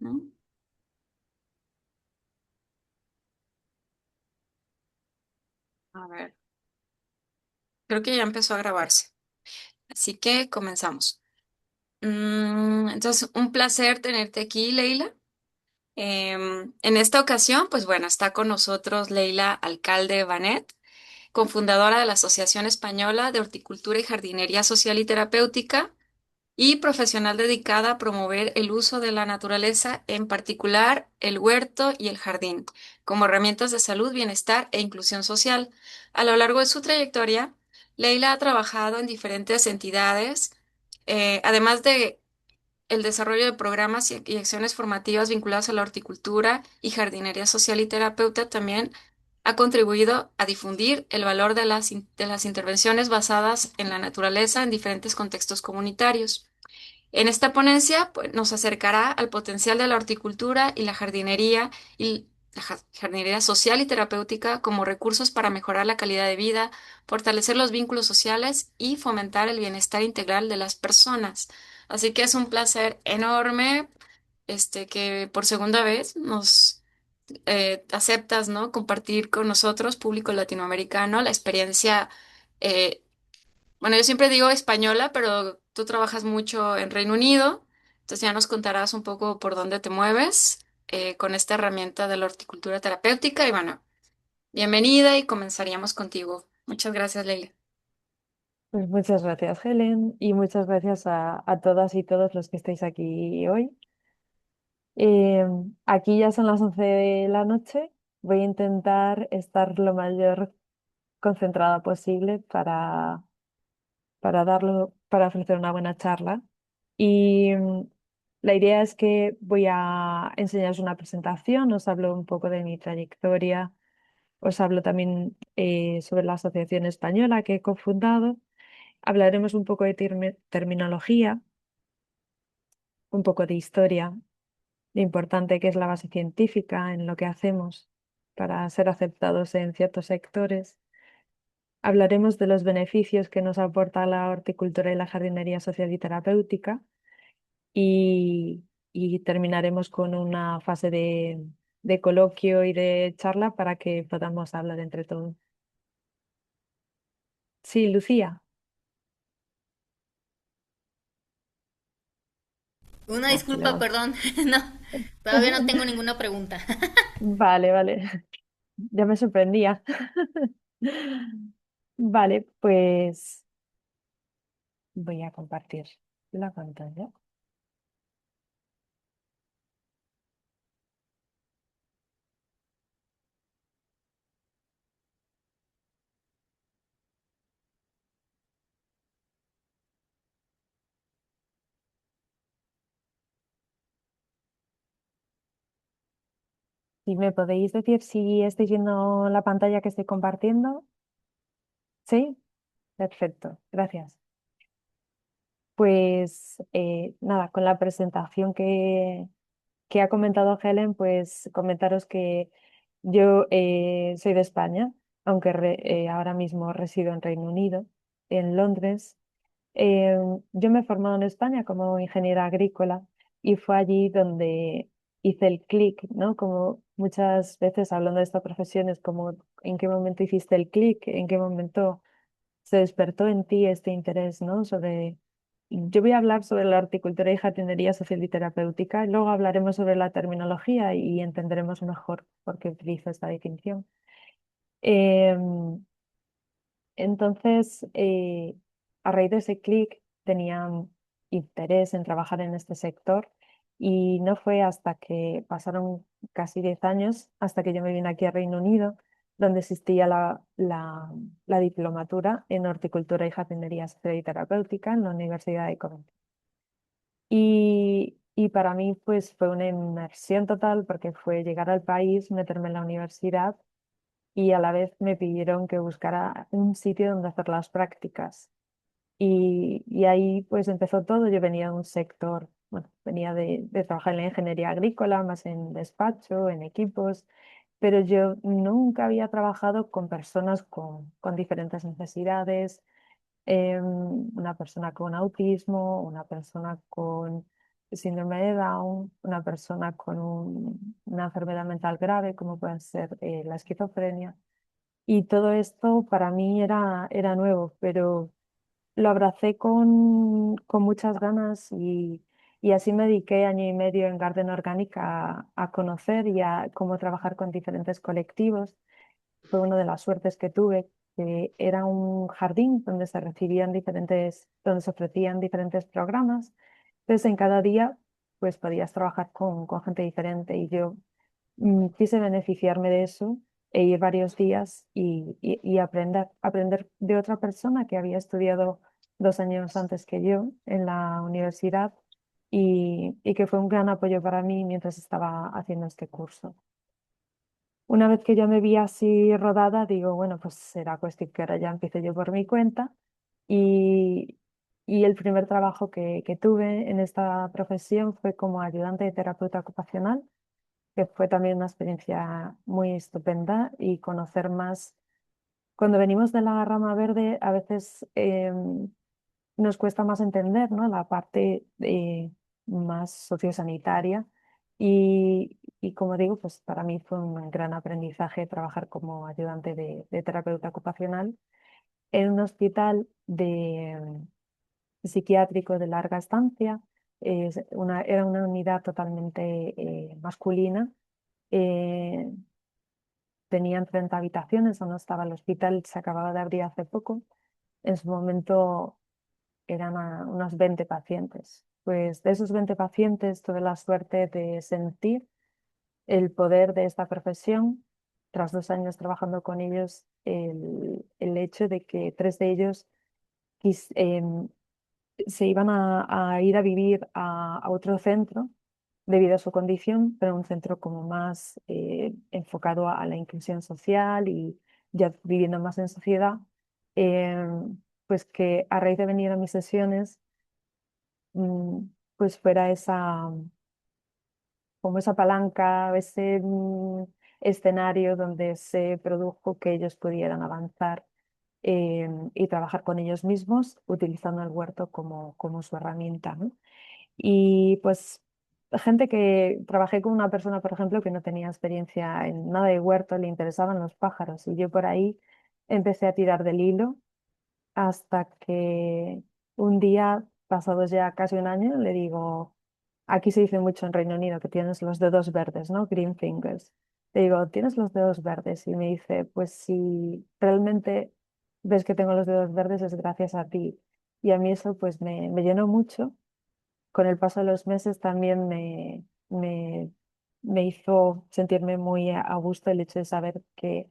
¿no? A ver, creo que ya empezó a grabarse. Así que comenzamos. Entonces, un placer tenerte aquí, Leila. En esta ocasión, pues bueno, está con nosotros Leila Alcalde Banet, cofundadora de la Asociación Española de Horticultura y Jardinería Social y Terapéutica y profesional dedicada a promover el uso de la naturaleza, en particular el huerto y el jardín, como herramientas de salud, bienestar e inclusión social. A lo largo de su trayectoria, Leila ha trabajado en diferentes entidades, además de el desarrollo de programas y acciones formativas vinculadas a la horticultura y jardinería social y terapeuta. También ha contribuido a difundir el valor de de las intervenciones basadas en la naturaleza en diferentes contextos comunitarios. En esta ponencia, pues, nos acercará al potencial de la horticultura y la jardinería social y terapéutica como recursos para mejorar la calidad de vida, fortalecer los vínculos sociales y fomentar el bienestar integral de las personas. Así que es un placer enorme, que por segunda vez nos aceptas, ¿no? Compartir con nosotros, público latinoamericano, la experiencia. eh, bueno, yo siempre digo española, pero tú trabajas mucho en Reino Unido, entonces ya nos contarás un poco por dónde te mueves con esta herramienta de la horticultura terapéutica. Y bueno, bienvenida y comenzaríamos contigo. Muchas gracias, Leila. Pues muchas gracias, Helen, y muchas gracias a todas y todos los que estáis aquí hoy. Eh, Aquí ya son las 11 de la noche. Voy a intentar estar lo mayor concentrada posible para ofrecer una buena charla. Y la idea es que voy a enseñaros una presentación, os hablo un poco de mi trayectoria, os hablo también sobre la Asociación Española que he cofundado. Hablaremos un poco de terminología, un poco de historia, de importante que es la base científica en lo que hacemos para ser aceptados en ciertos sectores. Hablaremos de los beneficios que nos aporta la horticultura y la jardinería social y terapéutica y, y terminaremos con una fase de coloquio y de charla para que podamos hablar entre todos. Sí, Lucía. Una Ah, se disculpa, levanta. perdón. No, todavía no tengo ninguna pregunta. Vale, vale. Ya me sorprendía. Vale, pues voy a compartir la pantalla. ¿Y me podéis decir si estáis viendo la pantalla que estoy compartiendo? Sí, perfecto, gracias. Pues nada, con la presentación que ha comentado Helen, pues comentaros que yo soy de España, aunque ahora mismo resido en Reino Unido, en Londres. Eh, yo me he formado en España como ingeniera agrícola y fue allí donde hice el clic, ¿no? Como muchas veces hablando de esta profesión es como en qué momento hiciste el clic, en qué momento se despertó en ti este interés, ¿no? Yo voy a hablar sobre la horticultura y jardinería social y terapéutica, y luego hablaremos sobre la terminología y entenderemos mejor por qué utilizo esta definición. Em, entonces, a raíz de ese clic, tenía interés en trabajar en este sector y no fue hasta que pasaron casi 10 años, hasta que yo me vine aquí a Reino Unido, donde existía la diplomatura en horticultura y jardinería social y terapéutica en la Universidad de Coventry. Y para mí pues fue una inmersión total porque fue llegar al país, meterme en la universidad y a la vez me pidieron que buscara un sitio donde hacer las prácticas. Y ahí pues empezó todo. Yo venía de un sector, bueno, venía de trabajar en la ingeniería agrícola, más en despacho, en equipos, pero yo nunca había trabajado con personas con diferentes necesidades, una persona con autismo, una persona con síndrome de Down, una persona con una enfermedad mental grave, como puede ser la esquizofrenia. Y todo esto para mí era nuevo, pero lo abracé con muchas ganas y así me dediqué año y medio en Garden Organic a conocer y a cómo trabajar con diferentes colectivos. Fue una de las suertes que tuve, que era un jardín donde se recibían donde se ofrecían diferentes programas. Entonces, en cada día, pues podías trabajar con gente diferente y yo quise beneficiarme de eso e ir varios días y aprender de otra persona que había estudiado 2 años antes que yo en la universidad y que fue un gran apoyo para mí mientras estaba haciendo este curso. Una vez que ya me vi así rodada, digo, bueno, pues será cuestión que ahora ya empiece yo por mi cuenta. Y, y el primer trabajo que tuve en esta profesión fue como ayudante de terapeuta ocupacional, que fue también una experiencia muy estupenda y conocer más. Cuando venimos de la rama verde, a veces nos cuesta más entender, ¿no? La parte más sociosanitaria y como digo, pues para mí fue un gran aprendizaje trabajar como ayudante de terapeuta ocupacional en un hospital psiquiátrico de larga estancia. Era una unidad totalmente masculina. eh, Tenían 30 habitaciones, donde estaba el hospital, se acababa de abrir hace poco. En su momento eran unos 20 pacientes. Pues de esos 20 pacientes tuve la suerte de sentir el poder de esta profesión. Tras 2 años trabajando con ellos, el hecho de que 3 de ellos quis- em, se iban a ir a vivir a otro centro debido a su condición, pero un centro como más enfocado a la inclusión social y ya viviendo más en sociedad, pues que a raíz de venir a mis sesiones, mm, pues fuera como esa palanca, ese escenario donde se produjo que ellos pudieran avanzar y trabajar con ellos mismos utilizando el huerto como su herramienta, ¿no? Y pues gente que trabajé con una persona, por ejemplo, que no tenía experiencia en nada de huerto, le interesaban los pájaros y yo por ahí empecé a tirar del hilo hasta que un día, pasados ya casi un año, le digo, aquí se dice mucho en Reino Unido que tienes los dedos verdes, ¿no? Green fingers. Le digo, ¿tienes los dedos verdes? Y me dice, pues si realmente ves que tengo los dedos verdes es gracias a ti. Y a mí eso pues me llenó mucho. Con el paso de los meses también me hizo sentirme muy a gusto el hecho de saber que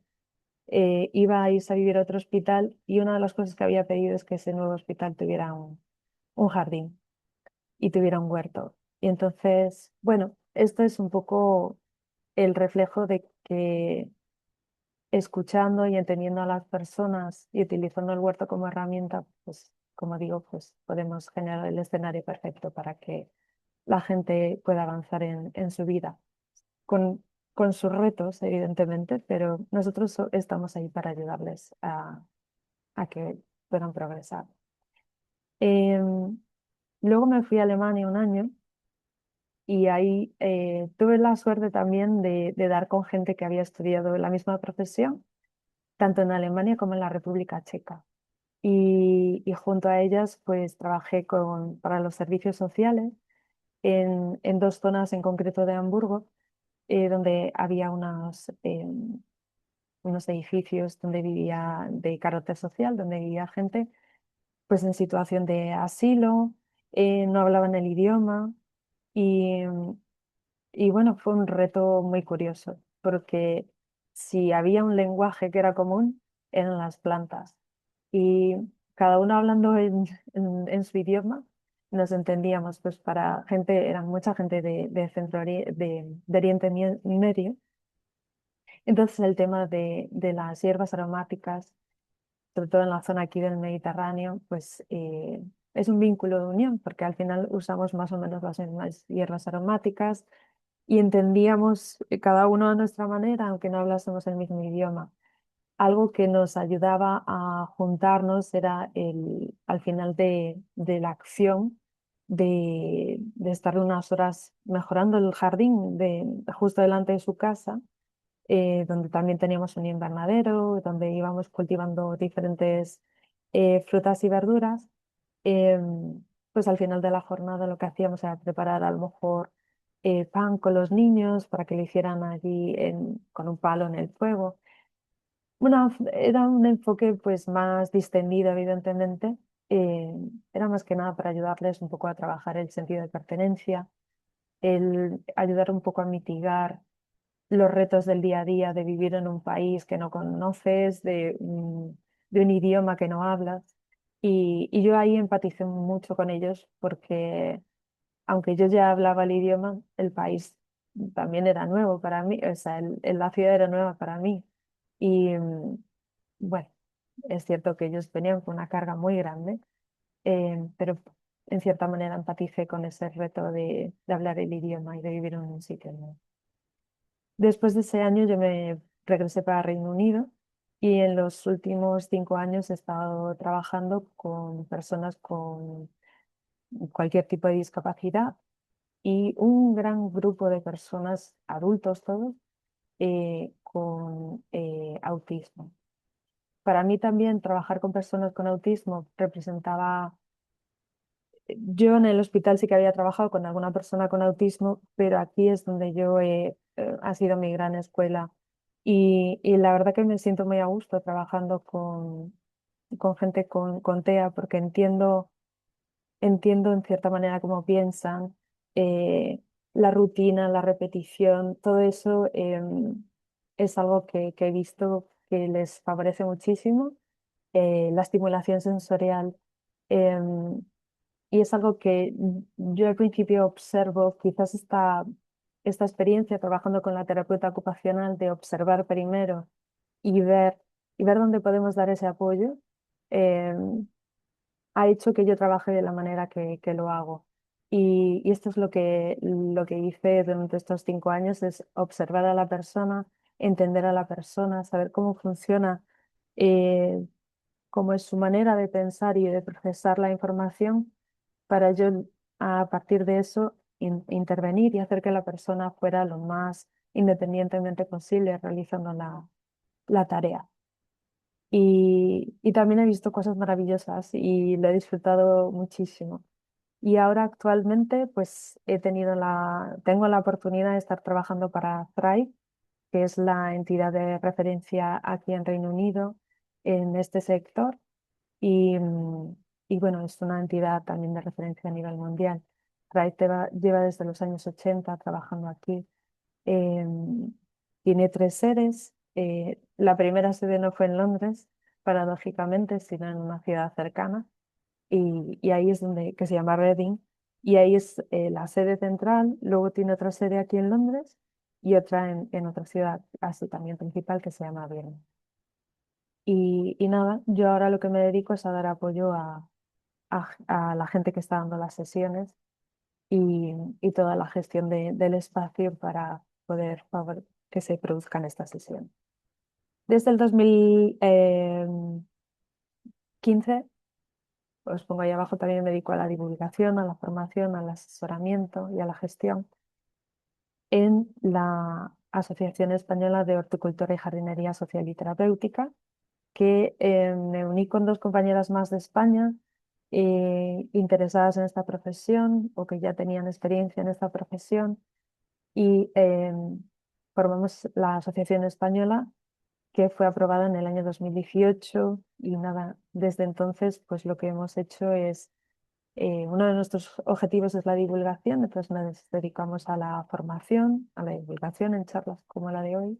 iba a irse a vivir a otro hospital y una de las cosas que había pedido es que ese nuevo hospital tuviera un jardín y tuviera un huerto. Y entonces, bueno, esto es un poco el reflejo de que escuchando y entendiendo a las personas y utilizando el huerto como herramienta, pues como digo, pues podemos generar el escenario perfecto para que la gente pueda avanzar en su vida, con, con sus retos, evidentemente, pero nosotros estamos ahí para ayudarles a que puedan progresar. Em, Luego me fui a Alemania un año y ahí tuve la suerte también de dar con gente que había estudiado la misma profesión, tanto en Alemania como en la República Checa. Y junto a ellas, pues trabajé para los servicios sociales en 2 zonas en concreto de Hamburgo, donde había unos edificios donde vivía de carácter social, donde vivía gente pues en situación de asilo, no hablaban el idioma y, y bueno, fue un reto muy curioso, porque si había un lenguaje que era común, eran las plantas. Y cada uno hablando en su idioma, nos entendíamos, pues para gente, eran mucha gente de de Oriente Medio. Entonces el tema de las hierbas aromáticas, sobre todo en la zona aquí del Mediterráneo, pues es un vínculo de unión, porque al final usamos más o menos las mismas hierbas aromáticas y entendíamos cada uno a nuestra manera, aunque no hablásemos el mismo idioma. Algo que nos ayudaba a juntarnos era al final de la acción. de estar unas horas mejorando el jardín justo delante de su casa, donde también teníamos un invernadero, donde íbamos cultivando diferentes frutas y verduras. Pues al final de la jornada lo que hacíamos era preparar a lo mejor pan con los niños para que lo hicieran allí con un palo en el fuego. Bueno, era un enfoque pues más distendido, evidentemente. eh, Era más que nada para ayudarles un poco a trabajar el sentido de pertenencia, el ayudar un poco a mitigar los retos del día a día de vivir en un país que no conoces, de un idioma que no hablas. Y yo ahí empaticé mucho con ellos porque aunque yo ya hablaba el idioma, el país también era nuevo para mí, o sea, la ciudad era nueva para mí. Y bueno, es cierto que ellos venían con una carga muy grande, pero en cierta manera empaticé con ese reto de hablar el idioma y de vivir en un sitio nuevo. Después de ese año yo me regresé para Reino Unido y en los últimos 5 años he estado trabajando con personas con cualquier tipo de discapacidad y un gran grupo de personas, adultos todos, con autismo. Para mí también trabajar con personas con autismo representaba. Yo en el hospital sí que había trabajado con alguna persona con autismo, pero aquí es donde ha sido mi gran escuela. Y la verdad que me siento muy a gusto trabajando con gente con TEA porque entiendo en cierta manera cómo piensan, eh, la rutina, la repetición, todo eso es algo que he visto que les favorece muchísimo, la estimulación sensorial. em, y es algo que yo al principio observo, quizás esta experiencia trabajando con la terapeuta ocupacional de observar primero y ver, y ver dónde podemos dar ese apoyo, eh, ha hecho que yo trabaje de la manera que lo hago. Y esto es lo que hice durante estos 5 años, es observar a la persona, entender a la persona, saber cómo funciona, eh, cómo es su manera de pensar y de procesar la información para yo a partir de eso intervenir y hacer que la persona fuera lo más independientemente posible realizando la tarea. Y también he visto cosas maravillosas y lo he disfrutado muchísimo. Y ahora actualmente pues tengo la oportunidad de estar trabajando para Thrive, que es la entidad de referencia aquí en Reino Unido en este sector y bueno, es una entidad también de referencia a nivel mundial. Thrive lleva desde los años 80 trabajando aquí. Em, Tiene 3 sedes. La primera sede no fue en Londres, paradójicamente, sino en una ciudad cercana. Y ahí es que se llama Reading. Y ahí es la sede central. Luego tiene otra sede aquí en Londres y otra en otra ciudad, así también principal, que se llama Birmingham. Y nada, yo ahora lo que me dedico es a dar apoyo a la gente que está dando las sesiones y toda la gestión del espacio para poder que se produzcan estas sesiones. Desde el 2015, os pongo ahí abajo, también me dedico a la divulgación, a la formación, al asesoramiento y a la gestión en la Asociación Española de Horticultura y Jardinería Social y Terapéutica, que me uní con 2 compañeras más de España interesadas en esta profesión o que ya tenían experiencia en esta profesión y formamos la Asociación Española que fue aprobada en el año 2018 y nada, desde entonces pues lo que hemos hecho es, uno de nuestros objetivos es la divulgación, entonces nos dedicamos a la formación, a la divulgación en charlas como la de hoy.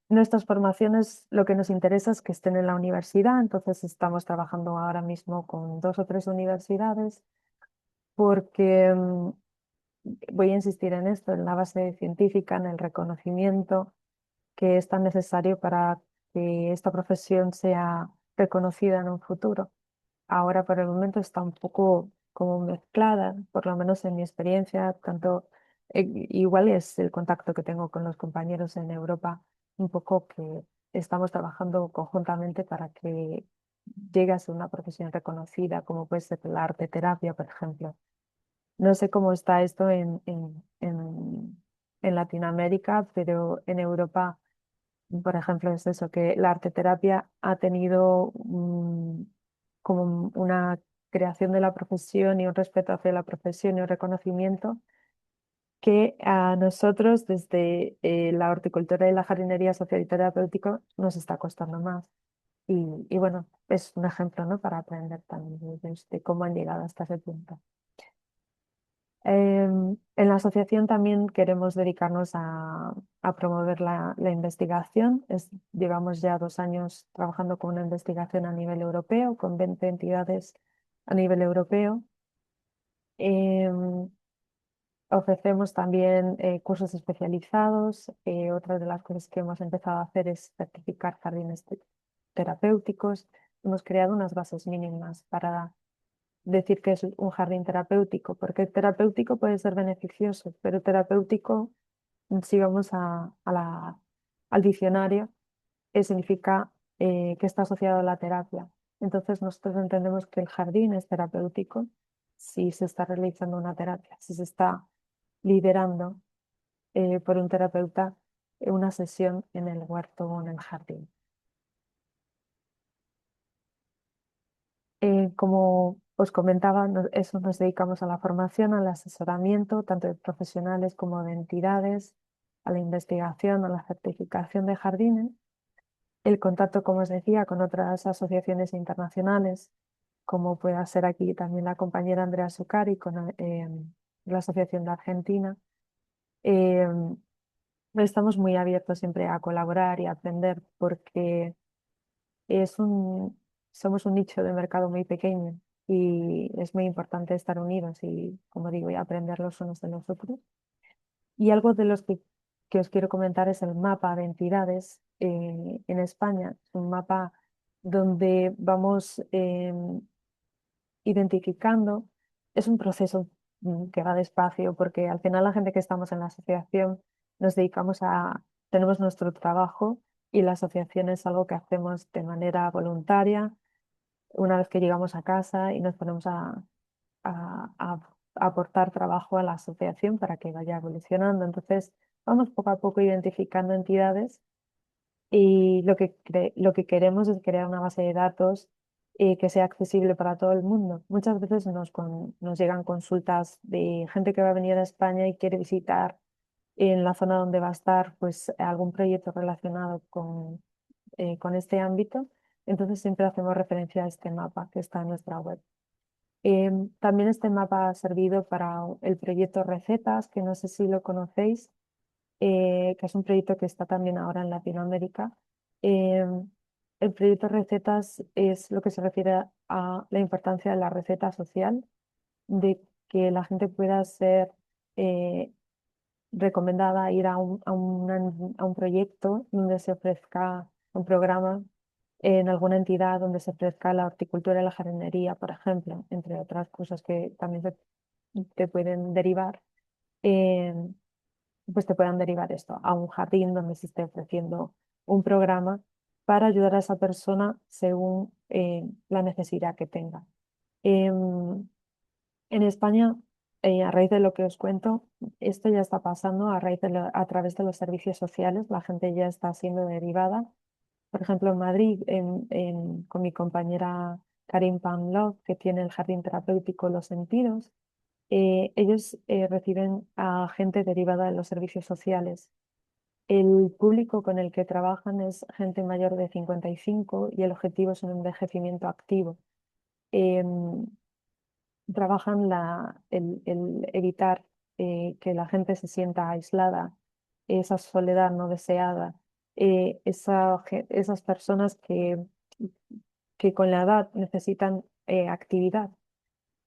Nuestras formaciones lo que nos interesa es que estén en la universidad, entonces estamos trabajando ahora mismo con 2 o 3 universidades porque voy a insistir en esto, en la base científica, en el reconocimiento que es tan necesario para que esta profesión sea reconocida en un futuro. Ahora por el momento está un poco como mezclada, por lo menos en mi experiencia, tanto igual es el contacto que tengo con los compañeros en Europa, un poco que estamos trabajando conjuntamente para que llegue a ser una profesión reconocida, como puede ser la arte terapia, por ejemplo. No sé cómo está esto en Latinoamérica, pero en Europa, por ejemplo, es eso, que la arte terapia ha tenido como una creación de la profesión y un respeto hacia la profesión y un reconocimiento que a nosotros desde la horticultura y la jardinería social y terapéutico nos está costando más. Y bueno, es un ejemplo, ¿no? Para aprender también de ellos, de cómo han llegado hasta ese punto. En la asociación también queremos dedicarnos a promover la investigación. Llevamos ya 2 años trabajando con una investigación a nivel europeo, con 20 entidades a nivel europeo. Em, Ofrecemos también cursos especializados. Otra de las cosas que hemos empezado a hacer es certificar jardines terapéuticos. Hemos creado unas bases mínimas para decir que es un jardín terapéutico, porque terapéutico puede ser beneficioso, pero terapéutico, si vamos al diccionario, significa que está asociado a la terapia. Entonces nosotros entendemos que el jardín es terapéutico si se está realizando una terapia, si se está liderando por un terapeuta una sesión en el huerto o en el jardín. Como os comentaba, eso nos dedicamos a la formación, al asesoramiento, tanto de profesionales como de entidades, a la investigación, a la certificación de jardines, el contacto, como os decía, con otras asociaciones internacionales, como pueda ser aquí también la compañera Andrea Sucari con la Asociación de Argentina. Eh, Estamos muy abiertos siempre a colaborar y a aprender porque es un, somos un nicho de mercado muy pequeño y es muy importante estar unidos y, como digo, y aprender los unos de los otros. Y algo de los que os quiero comentar es el mapa de entidades en España. Es un mapa donde vamos identificando. Es un proceso que va despacio porque al final la gente que estamos en la asociación nos dedicamos tenemos nuestro trabajo y la asociación es algo que hacemos de manera voluntaria una vez que llegamos a casa y nos ponemos a aportar trabajo a la asociación para que vaya evolucionando. Entonces, vamos poco a poco identificando entidades y lo que queremos es crear una base de datos que sea accesible para todo el mundo. Muchas veces nos llegan consultas de gente que va a venir a España y quiere visitar en la zona donde va a estar pues, algún proyecto relacionado con este ámbito. Entonces siempre hacemos referencia a este mapa que está en nuestra web. También este mapa ha servido para el proyecto Recetas, que no sé si lo conocéis, que es un proyecto que está también ahora en Latinoamérica. El proyecto Recetas es lo que se refiere a la importancia de la receta social, de que la gente pueda ser eh, recomendada ir a un proyecto donde se ofrezca un programa en alguna entidad donde se ofrezca la horticultura y la jardinería, por ejemplo, entre otras cosas que también te pueden derivar, eh, pues te puedan derivar esto a un jardín donde se esté ofreciendo un programa para ayudar a esa persona según la necesidad que tenga. Em, en España, a raíz de lo que os cuento, esto ya está pasando a través de los servicios sociales, la gente ya está siendo derivada. Por ejemplo, en Madrid, con mi compañera Karim Panlov, que tiene el jardín terapéutico Los Sentidos, ellos reciben a gente derivada de los servicios sociales. El público con el que trabajan es gente mayor de 55 y el objetivo es un envejecimiento activo. Em, Trabajan el evitar que la gente se sienta aislada, esa soledad no deseada, esas personas que con la edad necesitan actividad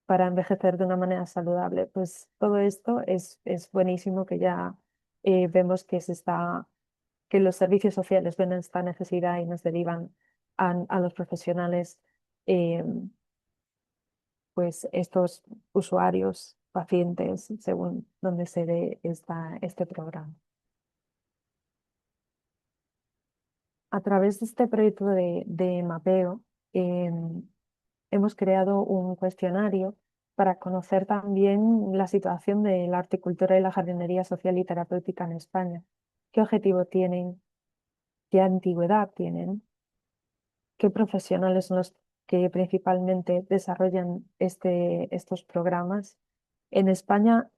para envejecer de una manera saludable. Pues todo esto es buenísimo que ya vemos que los servicios sociales ven esta necesidad y nos derivan a los profesionales. eh, pues estos usuarios, pacientes, según donde se dé este programa. A través de este proyecto de mapeo, hemos creado un cuestionario para conocer también la situación de la horticultura y la jardinería social y terapéutica en España. ¿Qué objetivo tienen? ¿Qué antigüedad tienen? ¿Qué profesionales son los que principalmente desarrollan estos programas? En España,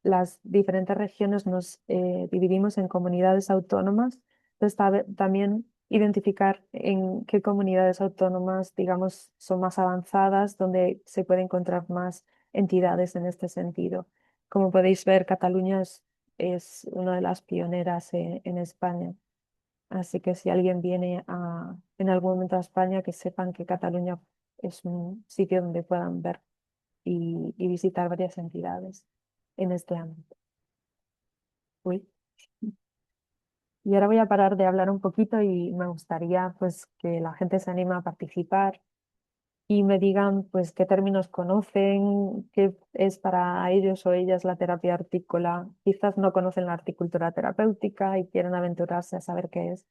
las diferentes regiones nos dividimos en comunidades autónomas, entonces también identificar en qué comunidades autónomas, digamos, son más avanzadas, donde se puede encontrar más entidades en este sentido. Como podéis ver, Cataluña es una de las pioneras en España. Así que si alguien viene en algún momento a España, que sepan que Cataluña es un sitio donde puedan ver y visitar varias entidades en este ámbito. Uy. Y ahora voy a parar de hablar un poquito y me gustaría pues que la gente se anime a participar y me digan pues qué términos conocen, qué es para ellos o ellas la terapia hortícola. Quizás no conocen la horticultura terapéutica y quieren aventurarse a saber qué es.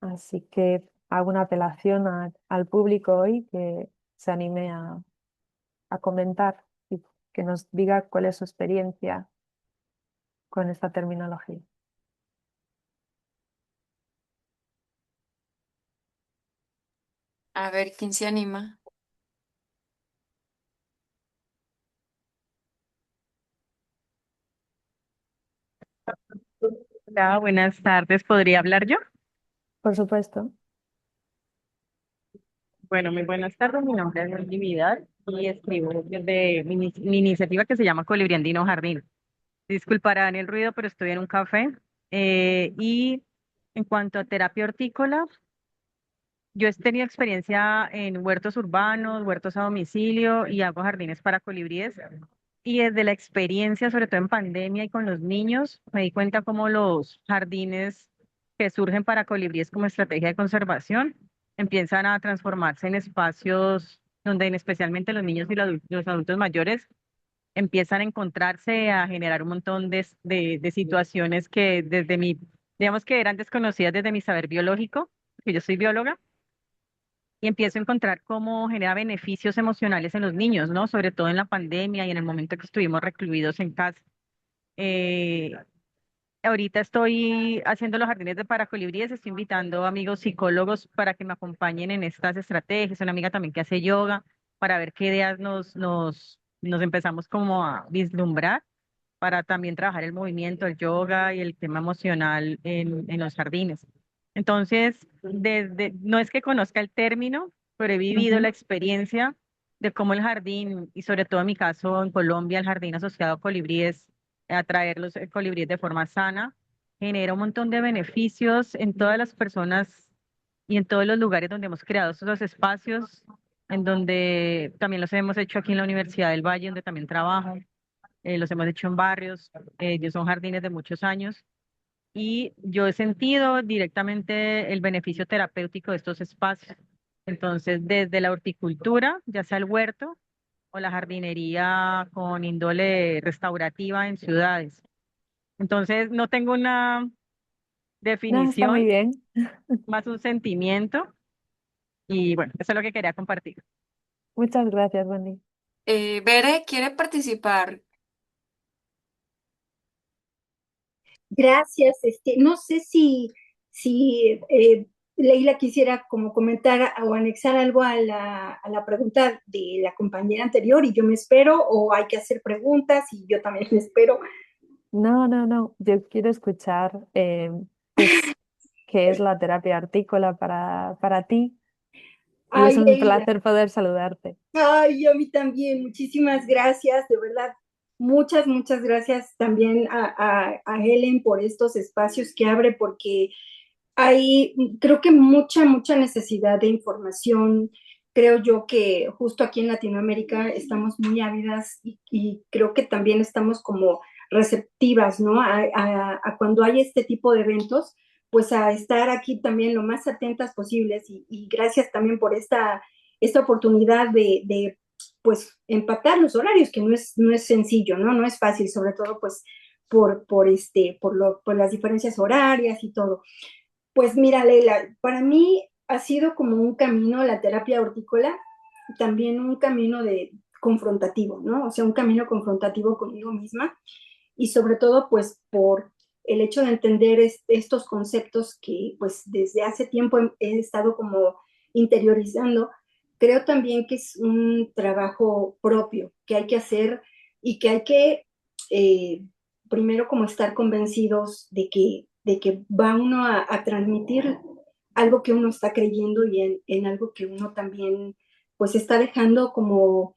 Así que hago una apelación al público hoy que se anime a comentar y que nos diga cuál es su experiencia con esta terminología. A ver quién se anima. Hola, buenas tardes. ¿Podría hablar yo? Por supuesto. Bueno, muy buenas tardes. Mi nombre es Wendy Vidal y escribo desde mi iniciativa que se llama Colibrí Andino Jardín. Disculparán el ruido, pero estoy en un café. Y en cuanto a terapia hortícola, yo he tenido experiencia en huertos urbanos, huertos a domicilio y hago jardines para colibríes. Y desde la experiencia, sobre todo en pandemia y con los niños, me di cuenta cómo los jardines que surgen para colibríes como estrategia de conservación empiezan a transformarse en espacios donde especialmente los niños y los adultos mayores empiezan a encontrarse, a generar un montón de situaciones que digamos que eran desconocidas desde mi saber biológico, que yo soy bióloga y empiezo a encontrar cómo genera beneficios emocionales en los niños, ¿no? Sobre todo en la pandemia y en el momento que estuvimos recluidos en casa. Eh, Ahorita estoy haciendo los jardines de paracolibríes, estoy invitando amigos psicólogos para que me acompañen en estas estrategias, una amiga también que hace yoga, para ver qué ideas nos empezamos como a vislumbrar para también trabajar el movimiento, el yoga y el tema emocional en los jardines. Entonces, no es que conozca el término, pero he vivido la Ujú. experiencia de cómo el jardín, y sobre todo en mi caso en Colombia, el jardín asociado a colibríes, atraer los colibríes de forma sana, genera un montón de beneficios en todas las personas y en todos los lugares donde hemos creado esos espacios, en donde también los hemos hecho aquí en la Universidad del Valle, donde también trabajo, los hemos hecho en barrios, son jardines de muchos años y yo he sentido directamente el beneficio terapéutico de estos espacios. Entonces, desde la horticultura, ya sea el huerto o la jardinería con índole restaurativa en ciudades. Entonces, no tengo una No, está muy definición, bien. más un sentimiento y bueno, eso es lo que quería compartir. Muchas gracias, Wendy. Bere quiere participar. Gracias. No sé si Leila quisiera como comentar o anexar algo a la pregunta de la compañera anterior y yo me espero, o hay que hacer preguntas y yo también me espero. No, no, no. Yo quiero escuchar pues qué es la terapia hortícola para ti y es Ay, un Leila, placer poder saludarte. ay, a mí también, muchísimas gracias, de verdad. Muchas gracias también a Helen por estos espacios que abre, porque hay, creo que mucha necesidad de información. Creo yo que justo aquí en Latinoamérica estamos muy ávidas y creo que también estamos como receptivas, ¿no? A cuando hay este tipo de eventos, pues a estar aquí también lo más atentas posibles y gracias también por esta oportunidad de, pues, empatar los horarios, que no es sencillo, ¿no? No es fácil, sobre todo, pues, por las diferencias horarias y todo. Pues mira, Leila, para mí ha sido como un camino, la terapia hortícola, también un camino de confrontativo, ¿no? O sea, un camino confrontativo conmigo misma y sobre todo pues por el hecho de entender estos conceptos que pues desde hace tiempo he estado como interiorizando. Creo también que es un trabajo propio que hay que hacer y que hay que primero como estar convencidos de que va uno a transmitir algo que uno está creyendo y en algo que uno también pues está dejando como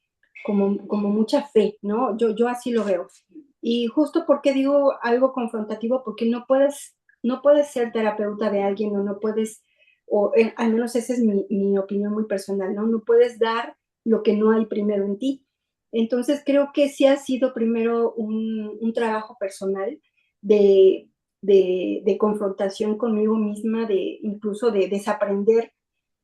mucha fe, ¿no? Yo así lo veo. Y justo porque digo algo confrontativo, porque no puedes ser terapeuta de alguien o no puedes, o al menos esa es mi opinión muy personal, ¿no? No puedes dar lo que no hay primero en ti. Entonces creo que sí ha sido primero un trabajo personal de, de confrontación conmigo misma, de incluso de desaprender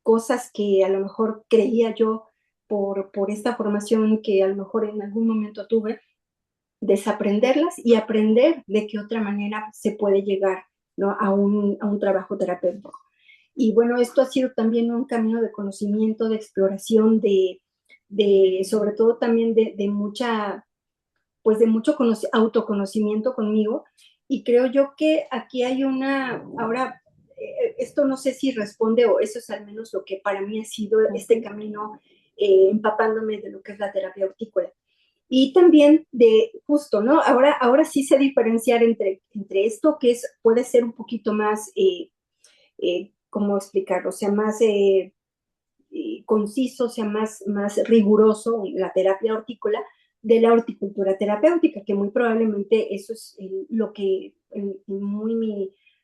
cosas que a lo mejor creía yo por esta formación que a lo mejor en algún momento tuve, desaprenderlas y aprender de qué otra manera se puede llegar, ¿no? A un trabajo terapéutico. Y bueno, esto ha sido también un camino de conocimiento, de exploración, sobre todo también de mucha, pues de mucho autoconocimiento conmigo. Y creo yo que aquí hay ahora, esto no sé si responde o eso es al menos lo que para mí ha sido este camino empapándome de lo que es la terapia hortícola. Y también de justo, ¿no? Ahora sí sé diferenciar entre esto que puede ser un poquito más, ¿cómo explicarlo? O sea, más conciso, o sea, más riguroso la terapia hortícola de la horticultura terapéutica, que muy probablemente eso es lo que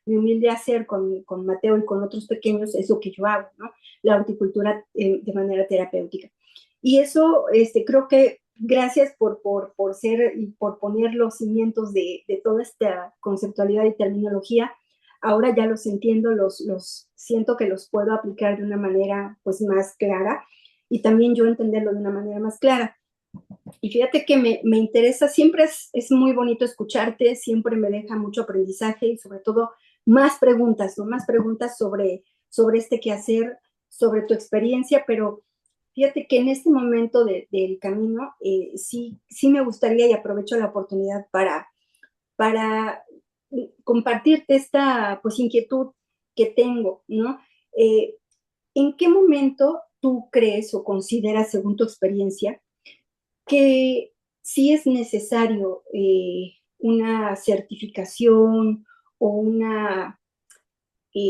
mi humilde hacer con Mateo y con otros pequeños es lo que yo hago, ¿no? La horticultura de manera terapéutica. Y eso creo que gracias por ser y por poner los cimientos de toda esta conceptualidad y terminología. Ahora ya los entiendo, los siento que los puedo aplicar de una manera pues más clara y también yo entenderlo de una manera más clara. Y fíjate que me interesa, siempre es muy bonito escucharte, siempre me deja mucho aprendizaje y sobre todo más preguntas, ¿no? Más preguntas sobre este quehacer, sobre tu experiencia, pero fíjate que en este momento del camino sí me gustaría y aprovecho la oportunidad para compartirte esta pues inquietud que tengo, ¿no? Eh, ¿En qué momento tú crees o consideras, según tu experiencia, que sí es necesario una certificación o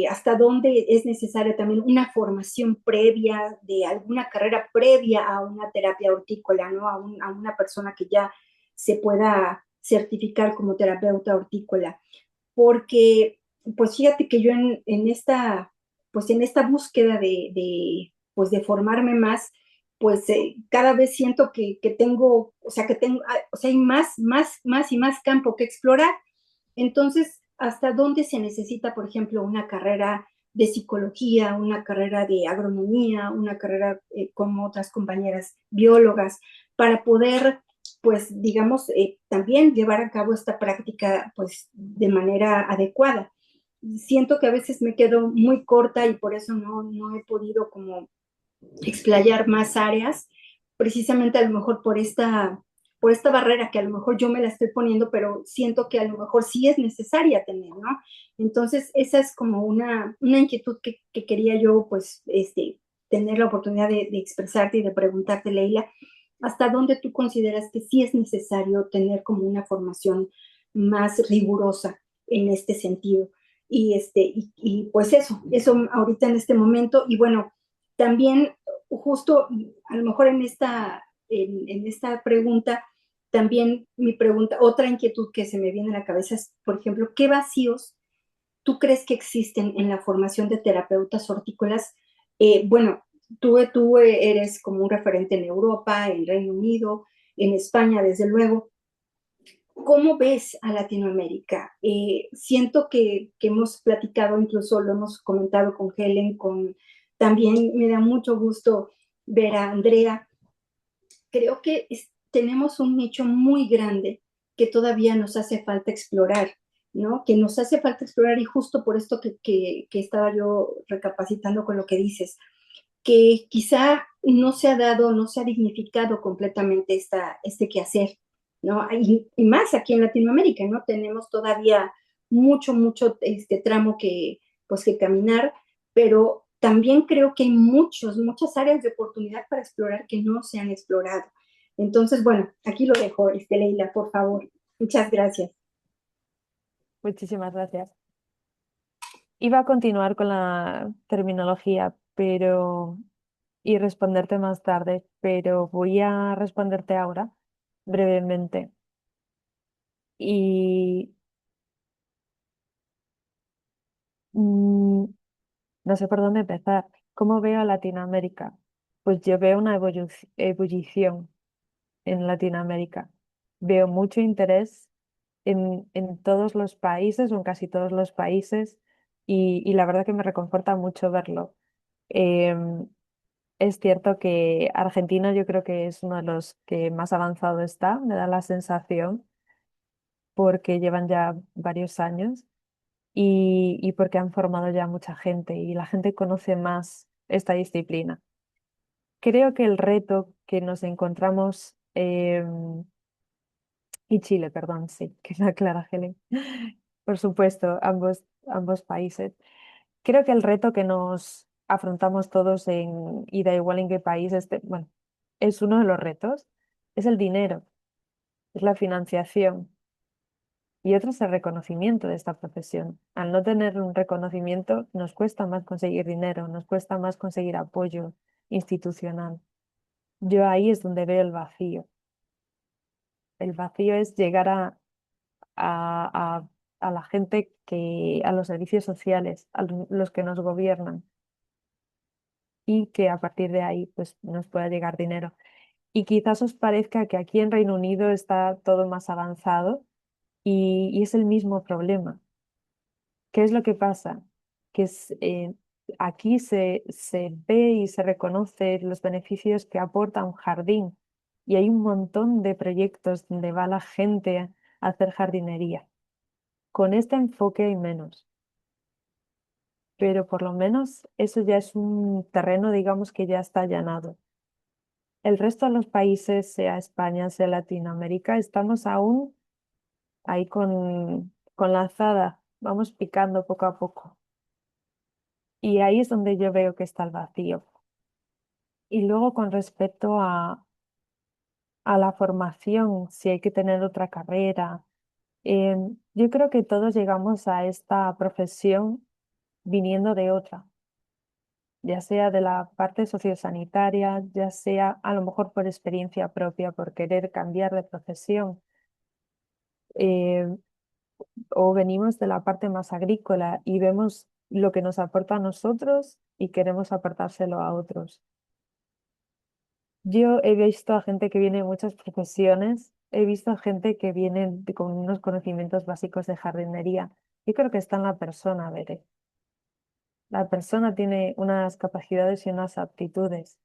hasta dónde es necesaria también una formación previa de alguna carrera previa a una terapia hortícola, ¿no? A una persona que ya se pueda certificar como terapeuta hortícola? Porque, pues fíjate que yo pues en esta búsqueda pues de formarme más, pues cada vez siento que tengo, o sea, o sea, hay más y más campo que explorar. Entonces, ¿hasta dónde se necesita, por ejemplo, una carrera de psicología, una carrera de agronomía, una carrera como otras compañeras biólogas, para poder, pues, digamos, también llevar a cabo esta práctica, pues, de manera adecuada? Siento que a veces me quedo muy corta y por eso no he podido como explayar más áreas, precisamente a lo mejor por esta barrera que a lo mejor yo me la estoy poniendo, pero siento que a lo mejor sí es necesaria tener, ¿no? Entonces, esa es como una inquietud que quería yo, pues, tener la oportunidad de expresarte y de preguntarte, Leila, ¿hasta dónde tú consideras que sí es necesario tener como una formación más rigurosa en este sentido? Y pues eso ahorita en este momento, y bueno, también justo a lo mejor en esta pregunta, también mi pregunta, otra inquietud que se me viene a la cabeza es, por ejemplo, ¿qué vacíos tú crees que existen en la formación de terapeutas hortícolas? Bueno, tú eres como un referente en Europa, en Reino Unido, en España, desde luego. ¿Cómo ves a Latinoamérica? Siento que hemos platicado, incluso lo hemos comentado con Helen, también me da mucho gusto ver a Andrea. Creo que tenemos un nicho muy grande que todavía nos hace falta explorar. ¿no? Que nos hace falta explorar y justo por esto que estaba yo recapacitando con lo que dices, que quizá no se ha dado, no se ha dignificado completamente este quehacer, ¿no? Y más aquí en Latinoamérica, ¿no? Tenemos todavía mucho tramo pues, que caminar, pero también creo que hay muchas áreas de oportunidad para explorar que no se han explorado. Entonces, bueno, aquí lo dejo, Leila, por favor. Muchas gracias. Muchísimas gracias. Iba a continuar con la terminología, pero y responderte más tarde, pero voy a responderte ahora brevemente. Y mm, no sé por dónde empezar. ¿Cómo veo a Latinoamérica? Pues yo veo una ebullición en Latinoamérica. Veo mucho interés en todos los países o en casi todos los países y la verdad que me reconforta mucho verlo. Em, es cierto que Argentina yo creo que es uno de los que más avanzado está, me da la sensación, porque llevan ya varios años y porque han formado ya mucha gente y la gente conoce más esta disciplina. Creo que el reto que nos encontramos, y Chile, perdón, sí, que me aclara Helen, por supuesto, ambos países. Creo que el reto que nos afrontamos todos y da igual en qué país, bueno, es uno de los retos, es el dinero, es la financiación y otro es el reconocimiento de esta profesión. Al no tener un reconocimiento, nos cuesta más conseguir dinero, nos cuesta más conseguir apoyo institucional. Yo ahí es donde veo el vacío. El vacío es llegar a, a- a la gente a los servicios sociales, los que nos gobiernan y que a partir de ahí pues nos pueda llegar dinero. Y quizás os parezca que aquí en Reino Unido está todo más avanzado y es el mismo problema. ¿Qué es lo que pasa? Aquí se ve y se reconoce los beneficios que aporta un jardín y hay un montón de proyectos donde va la gente a hacer jardinería. Con este enfoque hay menos, pero por lo menos eso ya es un terreno, digamos, que ya está allanado. El resto de los países, sea España, sea Latinoamérica, estamos aún ahí con la azada, vamos picando poco a poco. Y ahí es donde yo veo que está el vacío. Y luego con respecto a la formación, si hay que tener otra carrera, yo creo que todos llegamos a esta profesión viniendo de otra, ya sea de la parte sociosanitaria, ya sea a lo mejor por experiencia propia, por querer cambiar de profesión. eh, o venimos de la parte más agrícola y vemos lo que nos aporta a nosotros y queremos aportárselo a otros. Yo he visto a gente que viene de muchas profesiones, he visto a gente que viene con unos conocimientos básicos de jardinería. Yo creo que está en la persona, Bere. La persona tiene unas capacidades y unas aptitudes.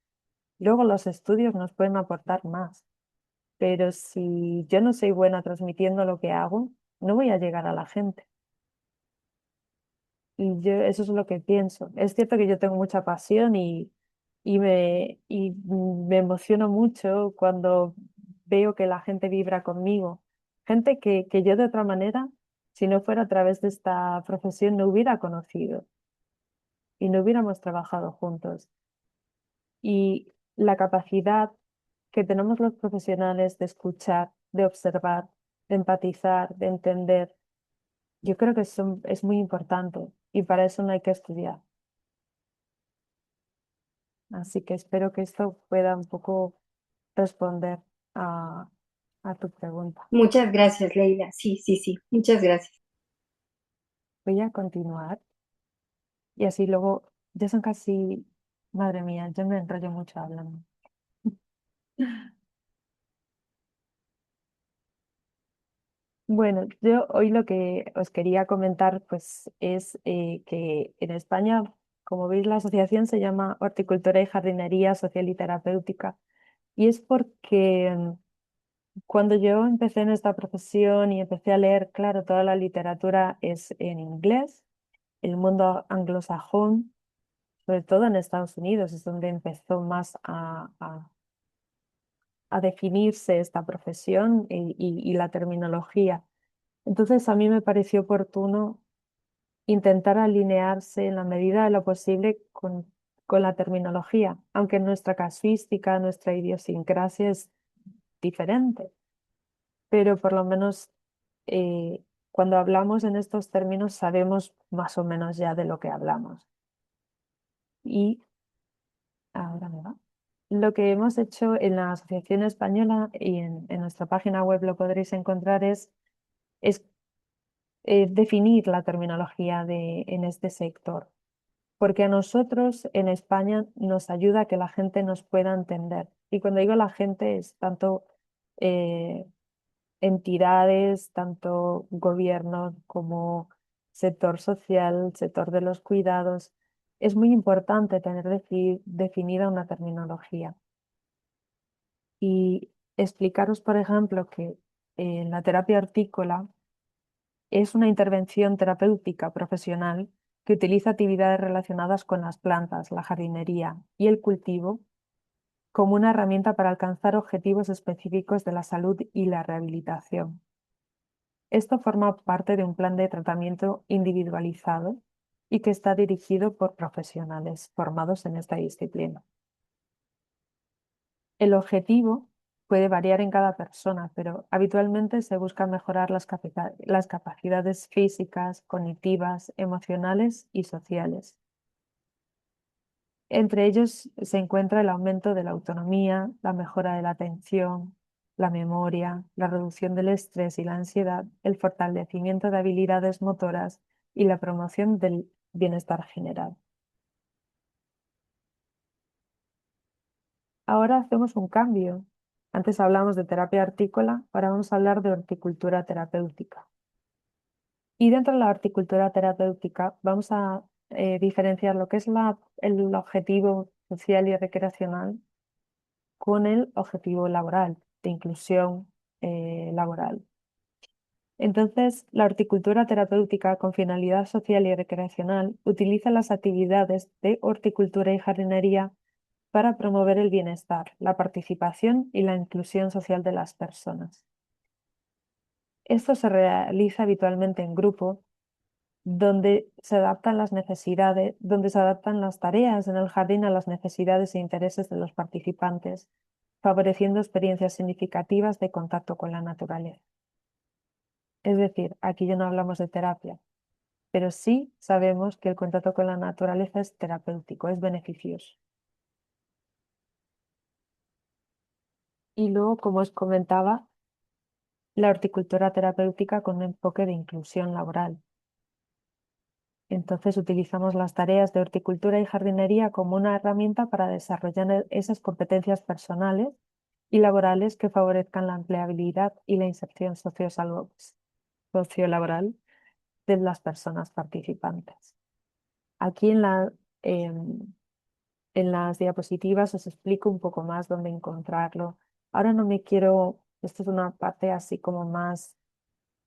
Luego los estudios nos pueden aportar más, pero si yo no soy buena transmitiendo lo que hago, no voy a llegar a la gente. Y yo eso es lo que pienso. Es cierto que yo tengo mucha pasión y me emociono mucho cuando veo que la gente vibra conmigo. Gente que yo de otra manera, si no fuera a través de esta profesión, no hubiera conocido y no hubiéramos trabajado juntos. Y la capacidad que tenemos los profesionales de escuchar, de observar, de empatizar, de entender, yo creo que es muy importante y para eso no hay que estudiar. Así que espero que esto pueda un poco responder a, a tu pregunta. Muchas gracias, Leila. Sí. Muchas gracias. Voy a continuar y así luego, ya son casi, madre mía, yo me enrollo mucho hablando. Bueno, yo hoy lo que os quería comentar pues es que en España, como veis, la asociación se llama Horticultura y Jardinería Social y Terapéutica y es porque Cuando yo empecé en esta profesión y empecé a leer, claro, toda la literatura es en inglés, el mundo anglosajón, sobre todo en Estados Unidos, es donde empezó más a definirse esta profesión y la terminología. Entonces a mí me pareció oportuno intentar alinearse en la medida de lo posible con la terminología, aunque nuestra casuística, nuestra idiosincrasia es diferente, pero por lo menos cuando hablamos en estos términos sabemos más o menos ya de lo que hablamos. Y ahora me va. Lo que hemos hecho en la Asociación Española y en nuestra página web lo podréis encontrar es definir la terminología en este sector, porque a nosotros en España nos ayuda a que la gente nos pueda entender. Y cuando digo la gente es tanto eh, entidades, tanto gobierno como sector social, sector de los cuidados. Es muy importante tener definida una terminología. Y explicaros, por ejemplo, que la terapia hortícola es una intervención terapéutica profesional que utiliza actividades relacionadas con las plantas, la jardinería y el cultivo como una herramienta para alcanzar objetivos específicos de la salud y la rehabilitación. Esto forma parte de un plan de tratamiento individualizado y que está dirigido por profesionales formados en esta disciplina. El objetivo puede variar en cada persona, pero habitualmente se busca mejorar las capacidades físicas, cognitivas, emocionales y sociales. Entre ellos se encuentra el aumento de la autonomía, la mejora de la atención, la memoria, la reducción del estrés y la ansiedad, el fortalecimiento de habilidades motoras y la promoción del bienestar general. Ahora hacemos un cambio. Antes hablamos de terapia hortícola, ahora vamos a hablar de horticultura terapéutica. Y dentro de la horticultura terapéutica vamos a diferenciar lo que es el objetivo social y recreacional con el objetivo laboral, de inclusión laboral. Entonces, la horticultura terapéutica con finalidad social y recreacional utiliza las actividades de horticultura y jardinería para promover el bienestar, la participación y la inclusión social de las personas. Esto se realiza habitualmente en grupo, donde se adaptan las necesidades, donde se adaptan las tareas en el jardín a las necesidades e intereses de los participantes, favoreciendo experiencias significativas de contacto con la naturaleza. Es decir, aquí ya no hablamos de terapia, pero sí sabemos que el contacto con la naturaleza es terapéutico, es beneficioso. Y luego, como os comentaba, la horticultura terapéutica con un enfoque de inclusión laboral. Entonces utilizamos las tareas de horticultura y jardinería como una herramienta para desarrollar esas competencias personales y laborales que favorezcan la empleabilidad y la inserción sociolaboral de las personas participantes. Aquí em, en las diapositivas os explico un poco más dónde encontrarlo. Ahora no me quiero, esto es una parte así como más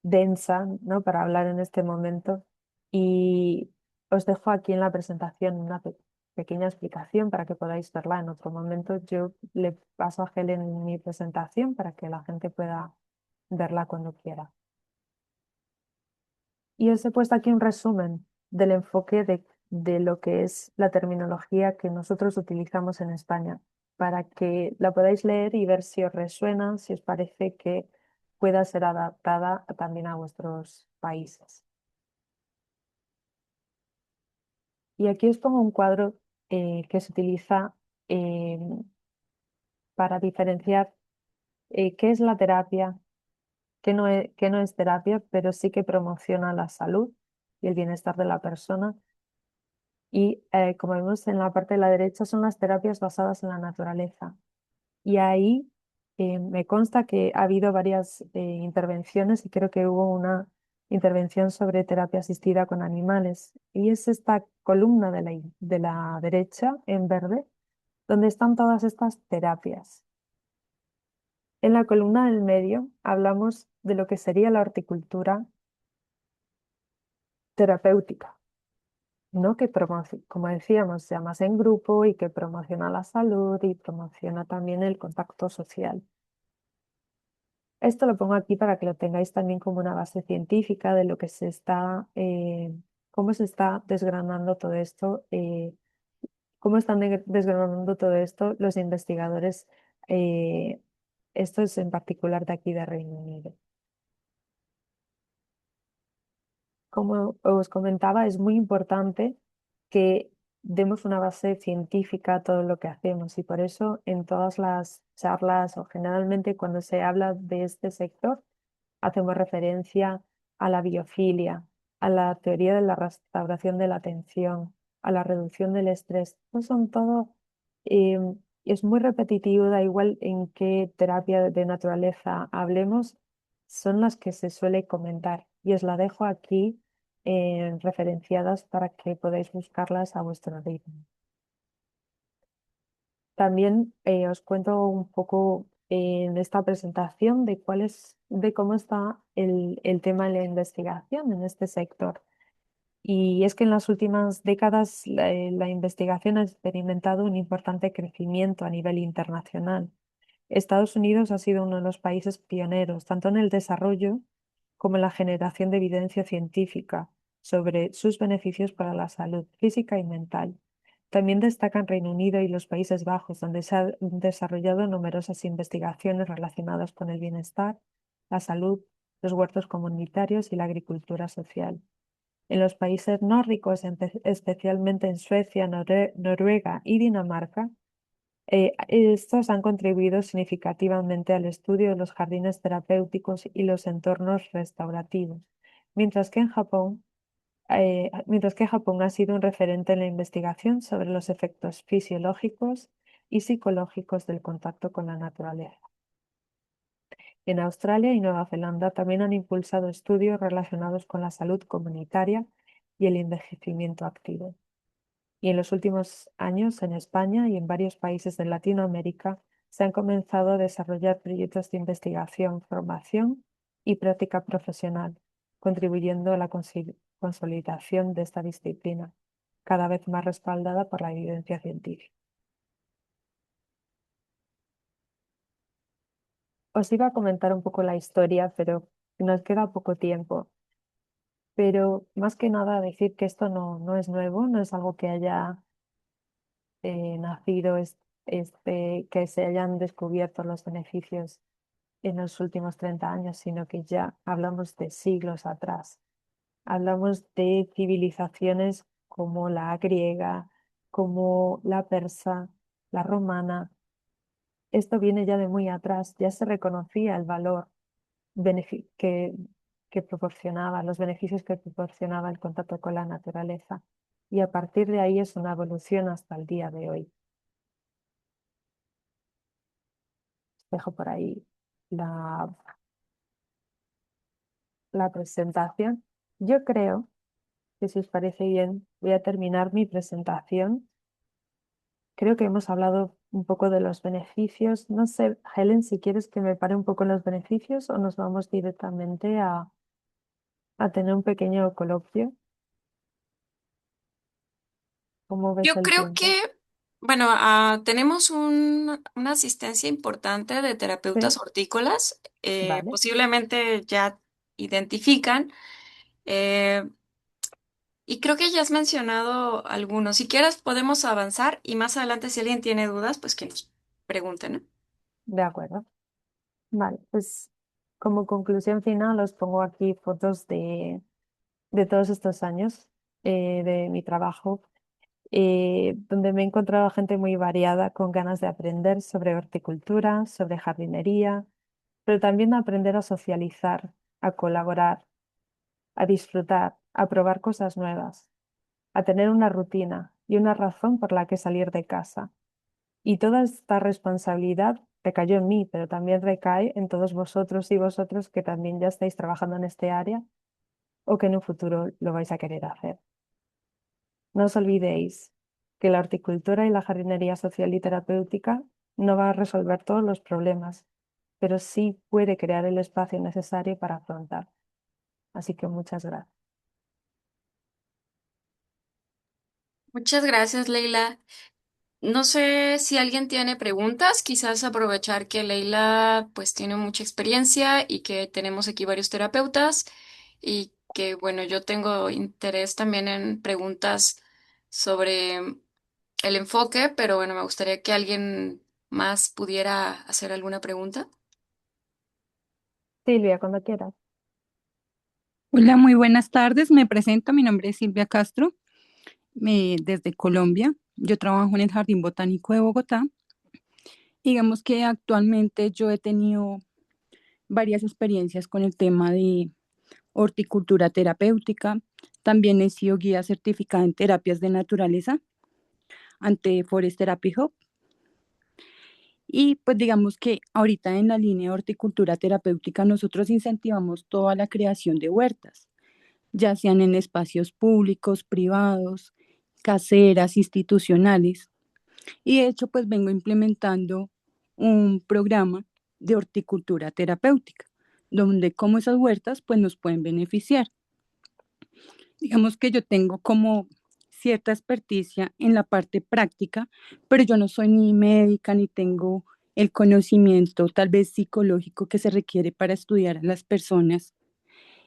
densa, ¿no? Para hablar en este momento. Y os dejo aquí en la presentación una pequeña explicación para que podáis verla en otro momento. Yo le paso a Helen mi presentación para que la gente pueda verla cuando quiera. Y os he puesto aquí un resumen del enfoque de lo que es la terminología que nosotros utilizamos en España, para que la podáis leer y ver si os resuena, si os parece que pueda ser adaptada también a vuestros países. Y aquí os pongo un cuadro que se utiliza eh, para diferenciar qué es la terapia, qué no es terapia, pero sí que promociona la salud y el bienestar de la persona. Y como vemos en la parte de la derecha son las terapias basadas en la naturaleza. Y ahí me consta que ha habido varias intervenciones y creo que hubo una intervención sobre terapia asistida con animales. Y es esta columna de la derecha en verde donde están todas estas terapias. En la columna del medio hablamos de lo que sería la horticultura terapéutica, ¿no? Que como decíamos, se llama más en grupo y que promociona la salud y promociona también el contacto social. Esto lo pongo aquí para que lo tengáis también como una base científica de lo que cómo se está desgranando todo esto, cómo están desgranando todo esto los investigadores, eh, estos en particular de aquí de Reino Unido. Como os comentaba, es muy importante que demos una base científica a todo lo que hacemos y por eso en todas las charlas o generalmente cuando se habla de este sector, hacemos referencia a la biofilia, a la teoría de la restauración de la atención, a la reducción del estrés. No son todo, eh, es muy repetitivo, da igual en qué terapia de naturaleza hablemos, son las que se suele comentar. Y os la dejo aquí referenciadas para que podáis buscarlas a vuestro ritmo. También os cuento un poco en esta presentación de cómo está el tema de la investigación en este sector. Y es que en las últimas décadas la investigación ha experimentado un importante crecimiento a nivel internacional. Estados Unidos ha sido uno de los países pioneros, tanto en el desarrollo como en la generación de evidencia científica sobre sus beneficios para la salud física y mental. También destacan Reino Unido y los Países Bajos, donde se han desarrollado numerosas investigaciones relacionadas con el bienestar, la salud, los huertos comunitarios y la agricultura social. En los países nórdicos, especialmente en Suecia, Noruega y Dinamarca, estos han contribuido significativamente al estudio de los jardines terapéuticos y los entornos restaurativos, mientras que Japón ha sido un referente en la investigación sobre los efectos fisiológicos y psicológicos del contacto con la naturaleza. En Australia y Nueva Zelanda también han impulsado estudios relacionados con la salud comunitaria y el envejecimiento activo. Y en los últimos años, en España y en varios países de Latinoamérica, se han comenzado a desarrollar proyectos de investigación, formación y práctica profesional, contribuyendo a la consolidación de esta disciplina, cada vez más respaldada por la evidencia científica. Os iba a comentar un poco la historia, pero nos queda poco tiempo. Pero más que nada decir que esto no es nuevo, no es algo que haya nacido, que se hayan descubierto los beneficios en los últimos 30 años, sino que ya hablamos de siglos atrás. Hablamos de civilizaciones como la griega, como la persa, la romana. Esto viene ya de muy atrás, ya se reconocía el valor que, que proporcionaba, los beneficios que proporcionaba el contacto con la naturaleza. Y a partir de ahí es una evolución hasta el día de hoy. Dejo por ahí la, la presentación. Yo creo que si os parece bien, voy a terminar mi presentación. Creo que hemos hablado un poco de los beneficios. No sé, Helen, si quieres que me pare un poco en los beneficios o nos vamos directamente a tener un pequeño coloquio. ¿Cómo ves Yo el creo tiempo? que, bueno, tenemos una asistencia importante de terapeutas Sí, hortícolas. vale, Posiblemente ya identifican. eh, y creo que ya has mencionado algunos. Si quieres, podemos avanzar y más adelante, si alguien tiene dudas, pues que nos pregunten, ¿no? de acuerdo. Vale, pues como conclusión final os pongo aquí fotos de todos estos años de mi trabajo, donde me he encontrado gente muy variada con ganas de aprender sobre horticultura, sobre jardinería, pero también aprender a socializar, a colaborar, a disfrutar, a probar cosas nuevas, a tener una rutina y una razón por la que salir de casa. Y toda esta responsabilidad recayó en mí, pero también recae en todos vosotros y vosotros que también ya estáis trabajando en este área o que en un futuro lo vais a querer hacer. No os olvidéis que la horticultura y la jardinería social y terapéutica no va a resolver todos los problemas, pero sí puede crear el espacio necesario para afrontar. Así que muchas gracias. Muchas gracias, Leila. No sé si alguien tiene preguntas, quizás aprovechar que Leila pues tiene mucha experiencia y que tenemos aquí varios terapeutas y que bueno, yo tengo interés también en preguntas sobre el enfoque, pero bueno, me gustaría que alguien más pudiera hacer alguna pregunta. Silvia, cuando quieras. Hola, muy buenas tardes. Me presento, mi nombre es Silvia Castro, desde Colombia. Yo trabajo en el Jardín Botánico de Bogotá. Digamos que actualmente yo he tenido varias experiencias con el tema de horticultura terapéutica. También he sido guía certificada en terapias de naturaleza ante Forest Therapy Hub. Y pues digamos que ahorita en la línea de horticultura terapéutica nosotros incentivamos toda la creación de huertas, ya sean en espacios públicos, privados, caseras, institucionales. Y de hecho, pues vengo implementando un programa de horticultura terapéutica, donde como esas huertas, pues nos pueden beneficiar. Digamos que yo tengo como cierta experticia en la parte práctica, pero yo no soy ni médica ni tengo el conocimiento tal vez psicológico que se requiere para estudiar a las personas.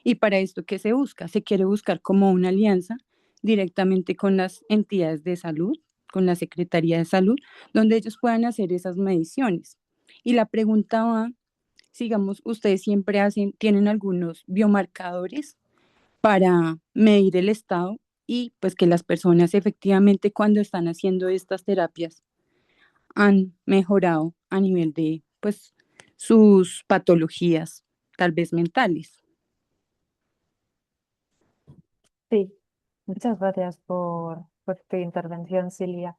Y para esto, ¿qué se busca? Se quiere buscar como una alianza directamente con las entidades de salud, con la Secretaría de Salud, donde ellos puedan hacer esas mediciones. Y la pregunta va, sigamos, ustedes siempre tienen algunos biomarcadores para medir el estado y pues que las personas efectivamente cuando están haciendo estas terapias han mejorado a nivel de pues sus patologías tal vez mentales. Sí, muchas gracias por tu intervención, Silvia,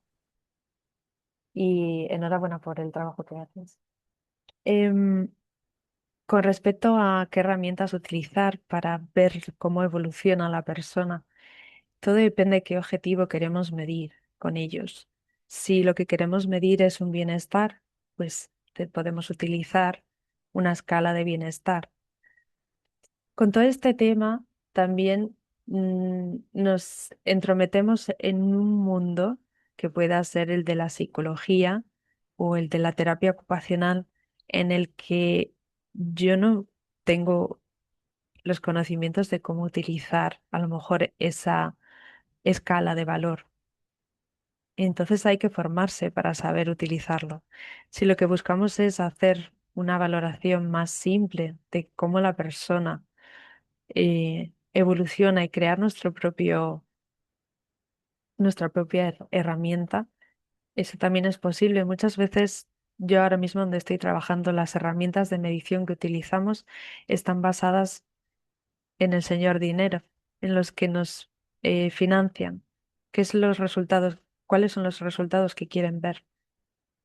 y enhorabuena por el trabajo que haces. Em, con respecto a qué herramientas utilizar para ver cómo evoluciona la persona, todo depende de qué objetivo queremos medir con ellos. Si lo que queremos medir es un bienestar, pues podemos utilizar una escala de bienestar. Con todo este tema, también nos entrometemos en un mundo que pueda ser el de la psicología o el de la terapia ocupacional, en el que yo no tengo los conocimientos de cómo utilizar a lo mejor esa escala de valor. Entonces hay que formarse para saber utilizarlo. Si lo que buscamos es hacer una valoración más simple de cómo la persona evoluciona y crear nuestra propia herramienta, eso también es posible. Muchas veces yo ahora mismo donde estoy trabajando, las herramientas de medición que utilizamos están basadas en el señor dinero, en los que nos financian. ¿Qué es los resultados? ¿Cuáles son los resultados que quieren ver?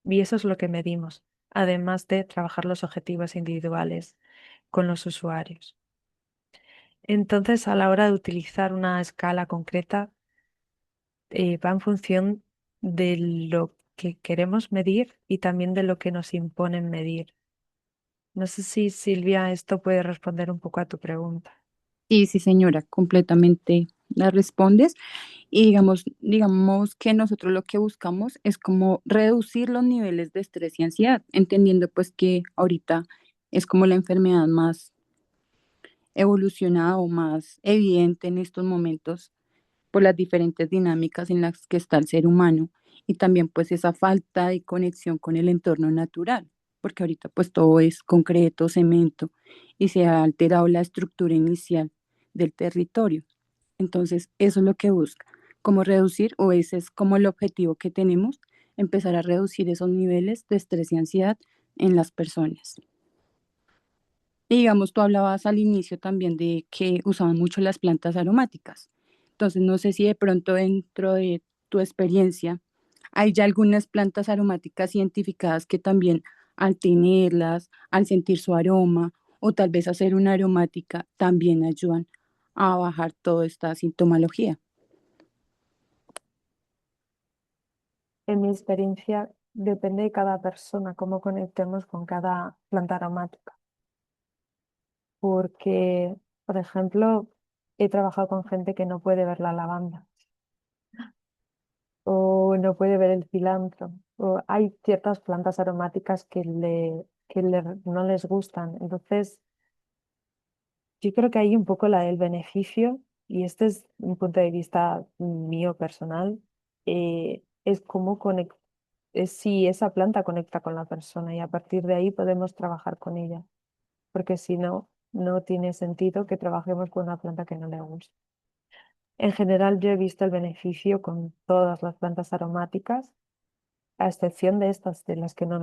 Y eso es lo que medimos, además de trabajar los objetivos individuales con los usuarios. Entonces, a la hora de utilizar una escala concreta, va en función de lo que queremos medir y también de lo que nos imponen medir. No sé si, Silvia, esto puede responder un poco a tu pregunta. Sí, sí, señora, completamente la respondes. Y digamos que nosotros lo que buscamos es como reducir los niveles de estrés y ansiedad, entendiendo pues que ahorita es como la enfermedad más evolucionada o más evidente en estos momentos por las diferentes dinámicas en las que está el ser humano y también pues esa falta de conexión con el entorno natural, porque ahorita pues todo es concreto, cemento y se ha alterado la estructura inicial del territorio. Entonces eso es lo que busca, como reducir o ese es como el objetivo que tenemos, empezar a reducir esos niveles de estrés y ansiedad en las personas. Y digamos, tú hablabas al inicio también de que usaban mucho las plantas aromáticas. Entonces, no sé si de pronto dentro de tu experiencia hay ya algunas plantas aromáticas identificadas que también al tenerlas, al sentir su aroma o tal vez hacer una aromática también ayudan a bajar toda esta sintomología. En mi experiencia, depende de cada persona, cómo conectemos con cada planta aromática. Porque, por ejemplo, he trabajado con gente que no puede ver la lavanda o no puede ver el cilantro. O hay ciertas plantas aromáticas no les gustan. Entonces, yo creo que hay un poco la del beneficio, y este es un punto de vista mío personal, es cómo es si esa planta conecta con la persona y a partir de ahí podemos trabajar con ella, porque si no, no tiene sentido que trabajemos con una planta que no le gusta. En general, yo he visto el beneficio con todas las plantas aromáticas, a excepción de estas, de las que no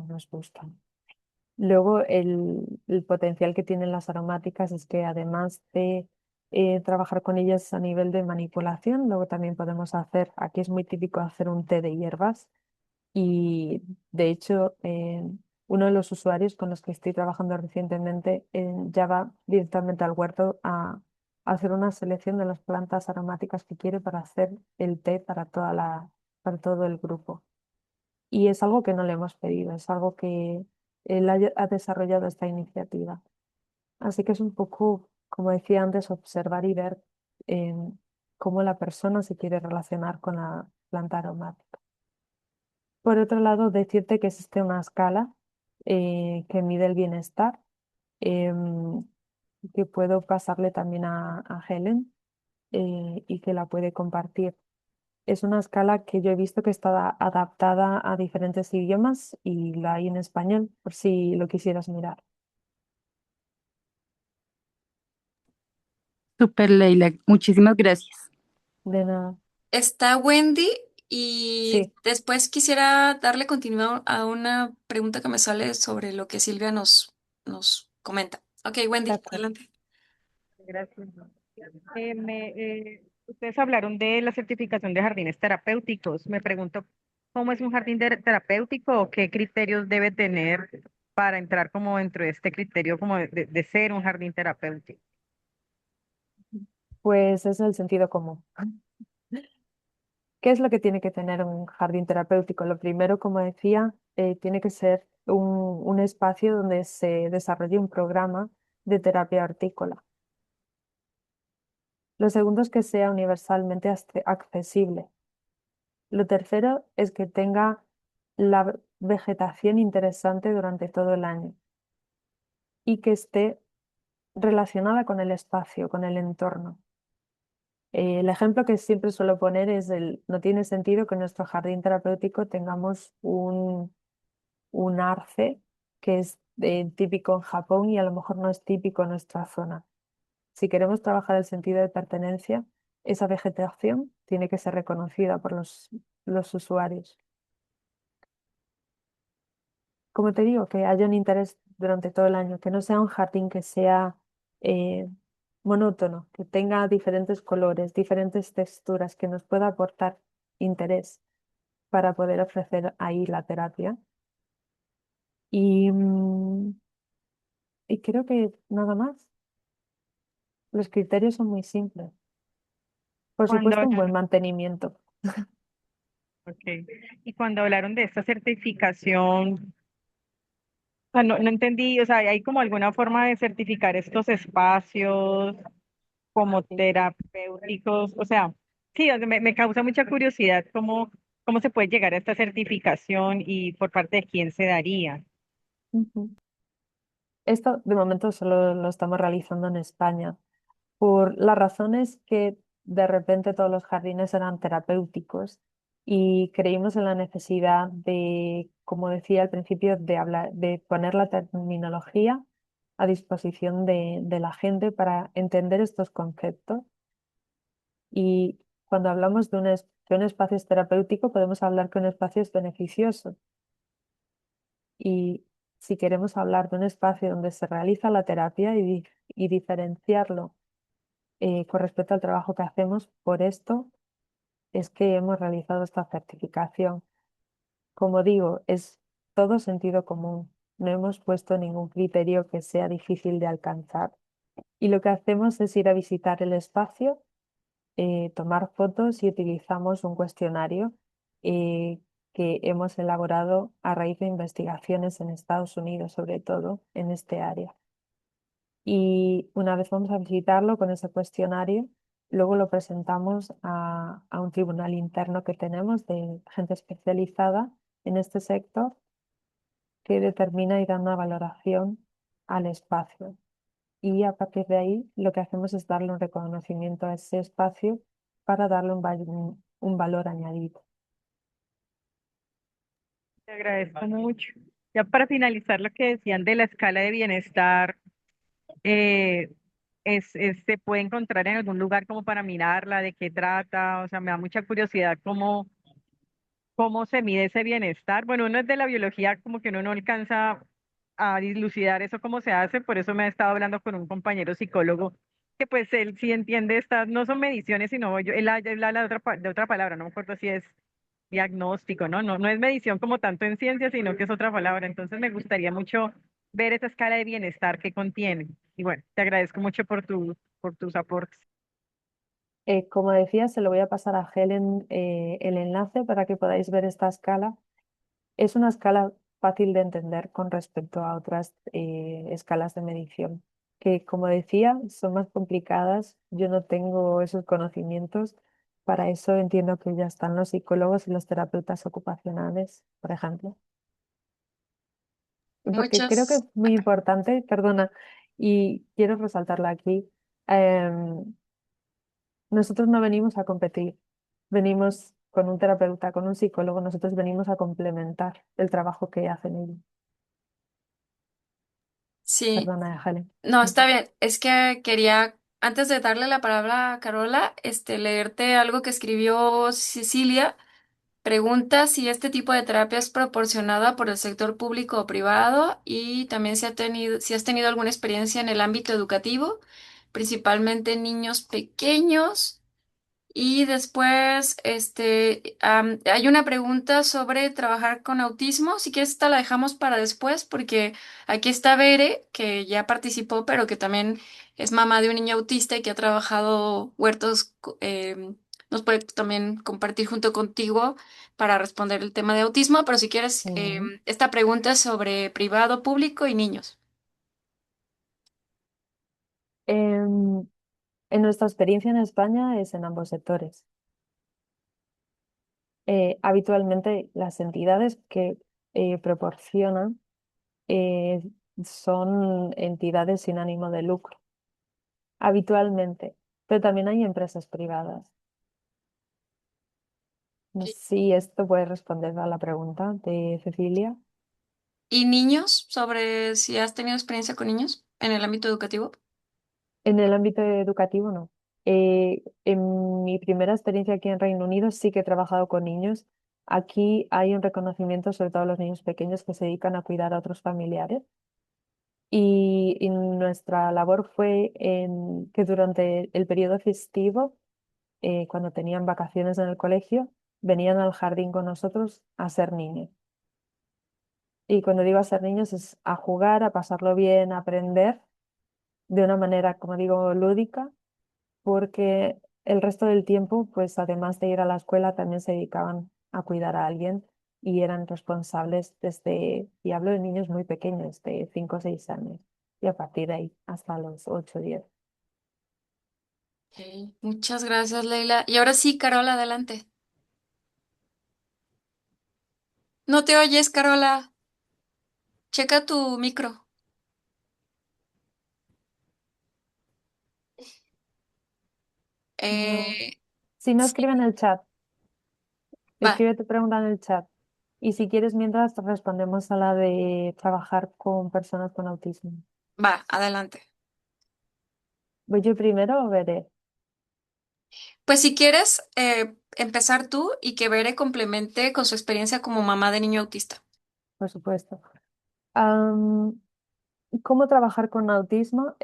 nos gustan. Luego, el potencial que tienen las aromáticas es que además de trabajar con ellas a nivel de manipulación, luego también podemos hacer, aquí es muy típico hacer un té de hierbas y de hecho uno de los usuarios con los que estoy trabajando recientemente ya va directamente al huerto a hacer una selección de las plantas aromáticas que quiere para hacer el té para para todo el grupo. Y es algo que no le hemos pedido, es algo que ha desarrollado esta iniciativa. Así que es un poco, como decía antes, observar y ver cómo la persona se quiere relacionar con la planta aromática. Por otro lado, decirte que existe una escala que mide el bienestar, em, que puedo pasarle también a Helen y que la puede compartir. Es una escala que yo he visto que está adaptada a diferentes idiomas y la hay en español, por si lo quisieras mirar. Super, Leila, muchísimas gracias. De nada. Está Wendy y Sí, después quisiera darle continuidad a una pregunta que me sale sobre lo que Silvia nos comenta. Ok, de Wendy, acuerdo. adelante. Gracias. Ustedes hablaron de la certificación de jardines terapéuticos. Me pregunto, ¿cómo es un terapéutico o qué criterios debe tener para entrar como dentro de este criterio como de ser un jardín terapéutico? Pues es el sentido común. ¿Qué es lo que tiene que tener un jardín terapéutico? Lo primero, como decía, tiene que ser un espacio donde se desarrolle un programa de terapia hortícola. Lo segundo es que sea universalmente accesible. Lo tercero es que tenga la vegetación interesante durante todo el año y que esté relacionada con el espacio, con el entorno. El ejemplo que siempre suelo poner es no tiene sentido que en nuestro jardín terapéutico tengamos un arce que es típico en Japón y a lo mejor no es típico en nuestra zona. Si queremos trabajar el sentido de pertenencia, esa vegetación tiene que ser reconocida por los usuarios. Como te digo, que haya un interés durante todo el año, que no sea un jardín que sea eh, monótono, que tenga diferentes colores, diferentes texturas, que nos pueda aportar interés para poder ofrecer ahí la terapia. Y, y creo que nada más. Los criterios son muy simples. Por Cuando supuesto, un buen hablaron, mantenimiento. okay. Y cuando hablaron de esta certificación, o sea, no entendí, o sea, ¿hay como alguna forma de certificar estos espacios como Sí. terapéuticos? O sea, sí, o sea, me causa mucha curiosidad cómo se puede llegar a esta certificación y por parte de quién se daría. Ujú. Esto de momento solo lo estamos realizando en España, por las razones que de repente todos los jardines eran terapéuticos y creímos en la necesidad de, como decía al principio, de poner la terminología a disposición de la gente para entender estos conceptos. Y cuando hablamos de un espacio terapéutico, podemos hablar que un espacio es beneficioso. Y si queremos hablar de un espacio donde se realiza la terapia y diferenciarlo con respecto al trabajo que hacemos, por esto es que hemos realizado esta certificación. Como digo, es todo sentido común. No hemos puesto ningún criterio que sea difícil de alcanzar. Y lo que hacemos es ir a visitar el espacio, tomar fotos y utilizamos un cuestionario que hemos elaborado a raíz de investigaciones en Estados Unidos, sobre todo en este área. Y una vez vamos a visitarlo con ese cuestionario, luego lo presentamos a un tribunal interno que tenemos de gente especializada en este sector que determina y da una valoración al espacio. Y a partir de ahí lo que hacemos es darle un reconocimiento a ese espacio para darle un valor añadido. Te agradezco mucho. Ya para finalizar lo que decían de la escala de bienestar, eh, se puede encontrar en algún lugar como para mirarla, de qué trata, o sea, me da mucha curiosidad cómo se mide ese bienestar. Bueno, uno es de la biología, como que uno no alcanza a dilucidar eso cómo se hace, por eso me he estado hablando con un compañero psicólogo que pues él sí entiende estas, no son mediciones, sino él habla de de otra palabra, no me acuerdo si es diagnóstico, ¿no? No, no es medición como tanto en ciencia, sino que es otra palabra. Entonces me gustaría mucho ver esa escala de bienestar que contiene. Y bueno, te agradezco mucho por tus aportes. Como decía, se lo voy a pasar a Helen el enlace para que podáis ver esta escala. Es una escala fácil de entender con respecto a otras escalas de medición, que como decía, son más complicadas. Yo no tengo esos conocimientos. Para eso entiendo que ya están los psicólogos y los terapeutas ocupacionales, por ejemplo. Porque creo que es Muchas, muy importante, perdona, y quiero resaltarlo aquí. em, Nosotros no venimos a competir, venimos con un terapeuta, con un psicólogo, nosotros venimos a complementar el trabajo que hacen ellos. sí. Perdona, Helen. No, está bien. Es que quería, antes de darle la palabra a Carola, leerte algo que escribió Cecilia. Pregunta si este tipo de terapia es proporcionada por el sector público o privado y también si has tenido alguna experiencia en el ámbito educativo, principalmente en niños pequeños. Y después, hay una pregunta sobre trabajar con autismo. Si quieres, esta la dejamos para después, porque aquí está Bere, que ya participó, pero que también es mamá de un niño autista y que ha trabajado huertos. Nos puede también compartir junto contigo para responder el tema de autismo, pero si quieres, Mm. esta pregunta es sobre privado, público y niños. Em, en nuestra experiencia en España es en ambos sectores. Habitualmente las entidades que proporcionan eh, son entidades sin ánimo de lucro, habitualmente, pero también hay empresas privadas. No sé si esto puede responder a la pregunta de Cecilia. ¿Y niños? Sobre si has tenido experiencia con niños en el ámbito educativo. En el ámbito educativo, no. En mi primera experiencia aquí en Reino Unido sí que he trabajado con niños. Aquí hay un reconocimiento, sobre todo a los niños pequeños que se dedican a cuidar a otros familiares. Y nuestra labor fue en que durante el periodo festivo, cuando tenían vacaciones en el colegio, venían al jardín con nosotros a ser niños. Y cuando digo a ser niños es a jugar, a pasarlo bien, a aprender de una manera, como digo, lúdica, porque el resto del tiempo, pues además de ir a la escuela, también se dedicaban a cuidar a alguien y eran responsables desde, y hablo de niños muy pequeños, de 5 o 6 años, y a partir de ahí hasta los 8 o 10. Ok, muchas gracias, Leila. Y ahora sí, Carola, adelante. No te oyes, Carola. Checa tu micro. No. Eh, Si no, sí, escribe en el chat, va, escribe tu pregunta en el chat. Y si quieres, mientras respondemos a la de trabajar con personas con autismo. va, adelante. ¿Voy yo primero o veré? Pues si quieres empezar tú y que Bere complemente con su experiencia como mamá de niño autista. Por supuesto. Am, ¿Cómo trabajar con autismo?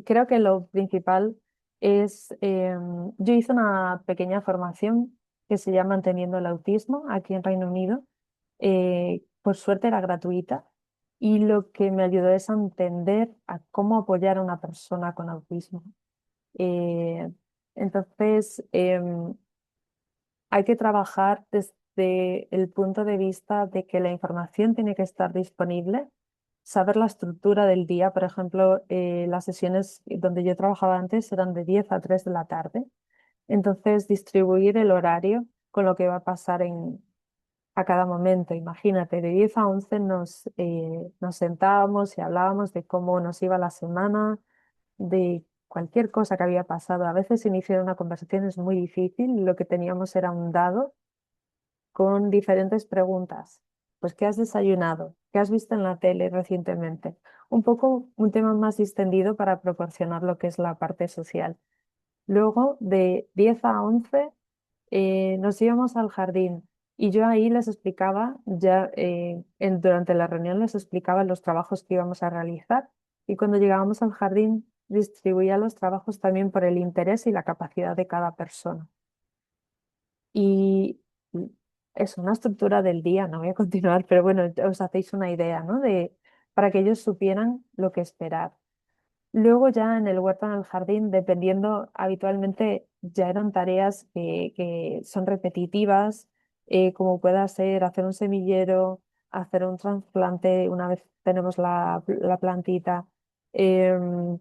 Creo que lo principal es, yo hice una pequeña formación que se llama Entendiendo el Autismo aquí en Reino Unido. Por suerte era gratuita y lo que me ayudó es a entender a cómo apoyar a una persona con autismo. Eh, entonces, hay que trabajar el punto de vista de que la información tiene que estar disponible, saber la estructura del día. Por ejemplo, las sesiones donde yo trabajaba antes eran de 10 a 3 de la tarde. Entonces, distribuir el horario con lo que va a pasar a cada momento. Imagínate, de 10 a 11 nos sentábamos y hablábamos de cómo nos iba la semana, de cualquier cosa que había pasado. A veces iniciar una conversación es muy difícil. Lo que teníamos era un dado con diferentes preguntas. Pues, ¿qué has desayunado? ¿Qué has visto en la tele recientemente? Un poco un tema más distendido para proporcionar lo que es la parte social. Luego, de 10 a 11, nos íbamos al jardín y yo ahí les explicaba, ya durante la reunión les explicaba los trabajos que íbamos a realizar, y cuando llegábamos al jardín distribuía los trabajos también por el interés y la capacidad de cada persona. Y es una estructura del día, no voy a continuar, pero bueno, os hacéis una idea, ¿no? Para que ellos supieran lo que esperar. Luego ya en el huerto, en el jardín, dependiendo, habitualmente ya eran tareas que son repetitivas, como pueda ser hacer un semillero, hacer un trasplante una vez tenemos la plantita, em,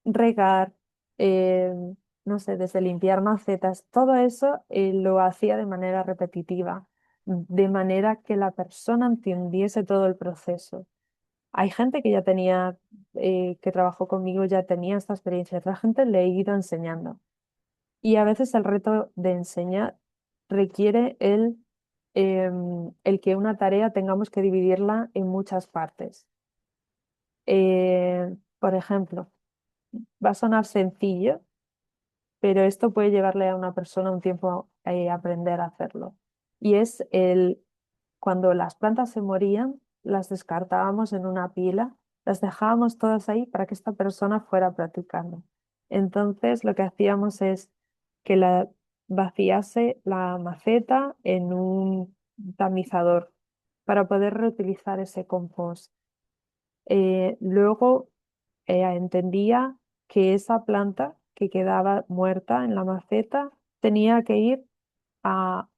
regar, no sé, desde limpiar macetas, todo eso lo hacía de manera repetitiva, de manera que la persona entendiese todo el proceso. Hay gente que ya tenía, que trabajó conmigo, ya tenía esta experiencia, otra gente le he ido enseñando. Y a veces el reto de enseñar requiere el que una tarea tengamos que dividirla en muchas partes. Por ejemplo, va a sonar sencillo, pero esto puede llevarle a una persona un tiempo aprender a hacerlo. Y es cuando las plantas se morían, las descartábamos en una pila, las dejábamos todas ahí para que esta persona fuera practicando. Entonces, lo que hacíamos es que vaciase la maceta en un tamizador para poder reutilizar ese compost. Luego entendía que esa planta que quedaba muerta en la maceta tenía que ir a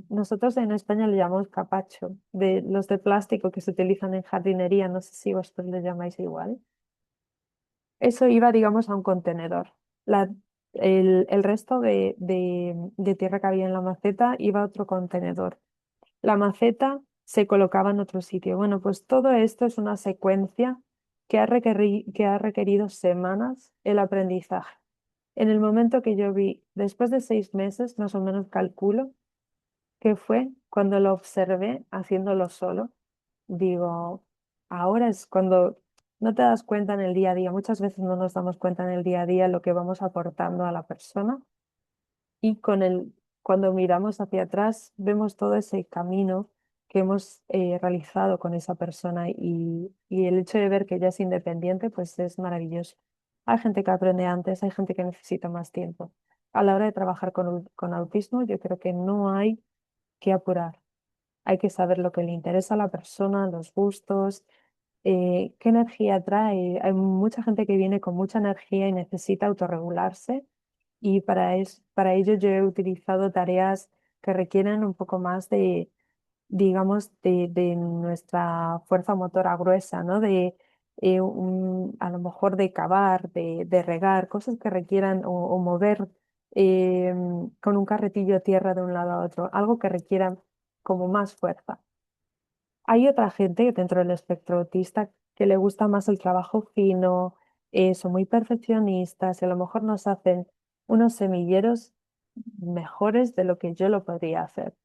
nosotros en España le llamamos capacho, de los de plástico que se utilizan en jardinería, no sé si vosotros le llamáis igual. Eso iba, digamos, a un contenedor. El resto de tierra que había en la maceta iba a otro contenedor. La maceta se colocaba en otro sitio. Bueno, pues todo esto es una secuencia que ha requerido semanas el aprendizaje. En el momento que yo vi, después de 6 meses, más o menos calculo, que fue cuando lo observé haciéndolo solo, digo, ahora es cuando no te das cuenta en el día a día. Muchas veces no nos damos cuenta en el día a día lo que vamos aportando a la persona, y cuando miramos hacia atrás vemos todo ese camino que hemos realizado con esa persona, y el hecho de ver que ella es independiente, pues es maravilloso. Hay gente que aprende antes, hay gente que necesita más tiempo. A la hora de trabajar con autismo, yo creo que no hay que apurar. Hay que saber lo que le interesa a la persona, los gustos, qué energía trae. Hay mucha gente que viene con mucha energía y necesita autorregularse, y para ello yo he utilizado tareas que requieren un poco más digamos, de nuestra fuerza motora gruesa, ¿no? A lo mejor de cavar, de regar, cosas que requieran o mover con un carretillo tierra de un lado a otro, algo que requiera como más fuerza. Hay otra gente dentro del espectro autista que le gusta más el trabajo fino, son muy perfeccionistas y a lo mejor nos hacen unos semilleros mejores de lo que yo lo podría hacer.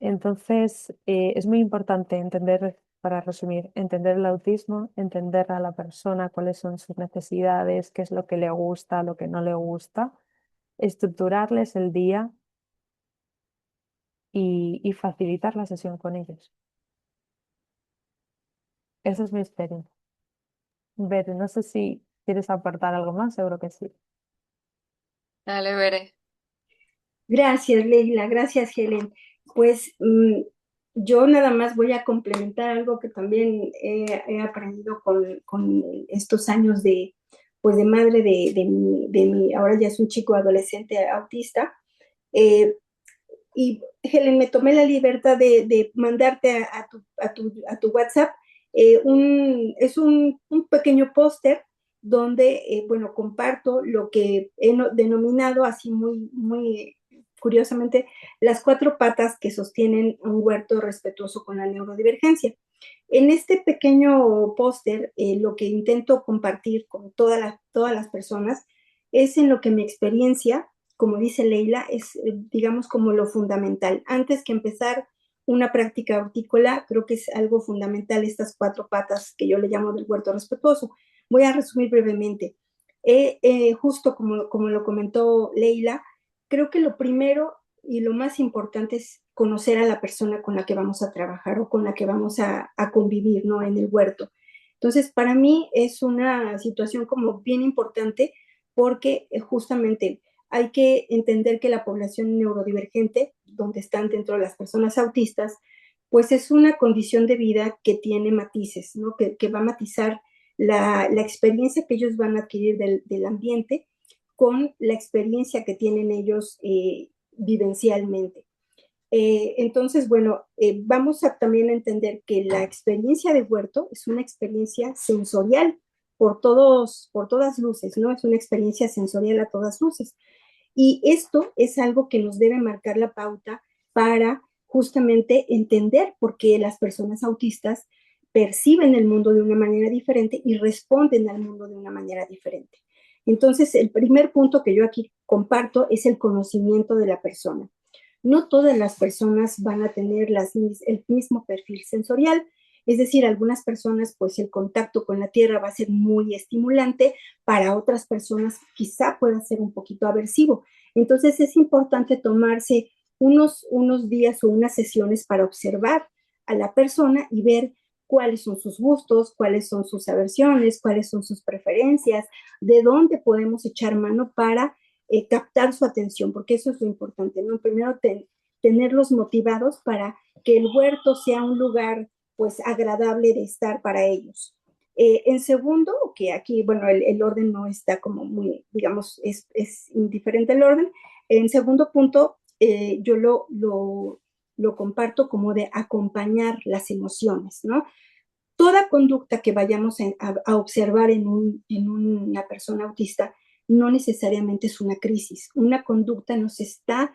Entonces, es muy importante entender, para resumir, entender el autismo, entender a la persona, cuáles son sus necesidades, qué es lo que le gusta, lo que no le gusta, estructurarles el día y facilitar la sesión con ellos. Esa es mi experiencia. Bere, no sé si quieres aportar algo más, seguro que sí. Dale, Bere. Gracias, Leila, gracias, Helen. Pues yo nada más voy a complementar algo que también he aprendido con estos años pues de madre ahora ya es un chico adolescente autista. Eh, Y Helen, me tomé la libertad de mandarte a tu WhatsApp es un pequeño póster donde, bueno, comparto lo que he denominado así muy curiosamente las 4 patas que sostienen un huerto respetuoso con la neurodivergencia. En este pequeño póster, lo que intento compartir con todas las personas es en lo que mi experiencia, como dice Leila, es, digamos, como lo fundamental. Antes que empezar una práctica hortícola, creo que es algo fundamental estas 4 patas que yo le llamo del huerto respetuoso. Voy a resumir brevemente. Justo como lo comentó Leila, creo que lo primero y lo más importante es conocer a la persona con la que vamos a trabajar o con la que vamos a convivir, ¿no? En el huerto. Entonces, para mí es una situación como bien importante porque justamente hay que entender que la población neurodivergente, donde están dentro de las personas autistas, pues es una condición de vida que tiene matices, ¿no? Que va a matizar la experiencia que ellos van a adquirir del ambiente con la experiencia que tienen ellos vivencialmente. Entonces, bueno, vamos a también entender que la experiencia de huerto es una experiencia sensorial por todas luces, ¿no? Es una experiencia sensorial a todas luces. Y esto es algo que nos debe marcar la pauta para justamente entender por qué las personas autistas perciben el mundo de una manera diferente y responden al mundo de una manera diferente. Entonces, el primer punto que yo aquí comparto es el conocimiento de la persona. No todas las personas van a tener el mismo perfil sensorial, es decir, algunas personas, pues el contacto con la tierra va a ser muy estimulante, para otras personas quizá pueda ser un poquito aversivo. Entonces es importante tomarse unos días o unas sesiones para observar a la persona y ver cuáles son sus gustos, cuáles son sus aversiones, cuáles son sus preferencias, de dónde podemos echar mano para captar su atención, porque eso es lo importante, ¿no? Primero tenerlos motivados para que el huerto sea un lugar pues agradable de estar para ellos. En segundo, que aquí, bueno, el orden no está como muy, digamos, es indiferente el orden. En segundo punto, yo lo comparto como de acompañar las emociones, ¿no? Toda conducta que vayamos a observar en una persona autista no necesariamente es una crisis. Una conducta nos está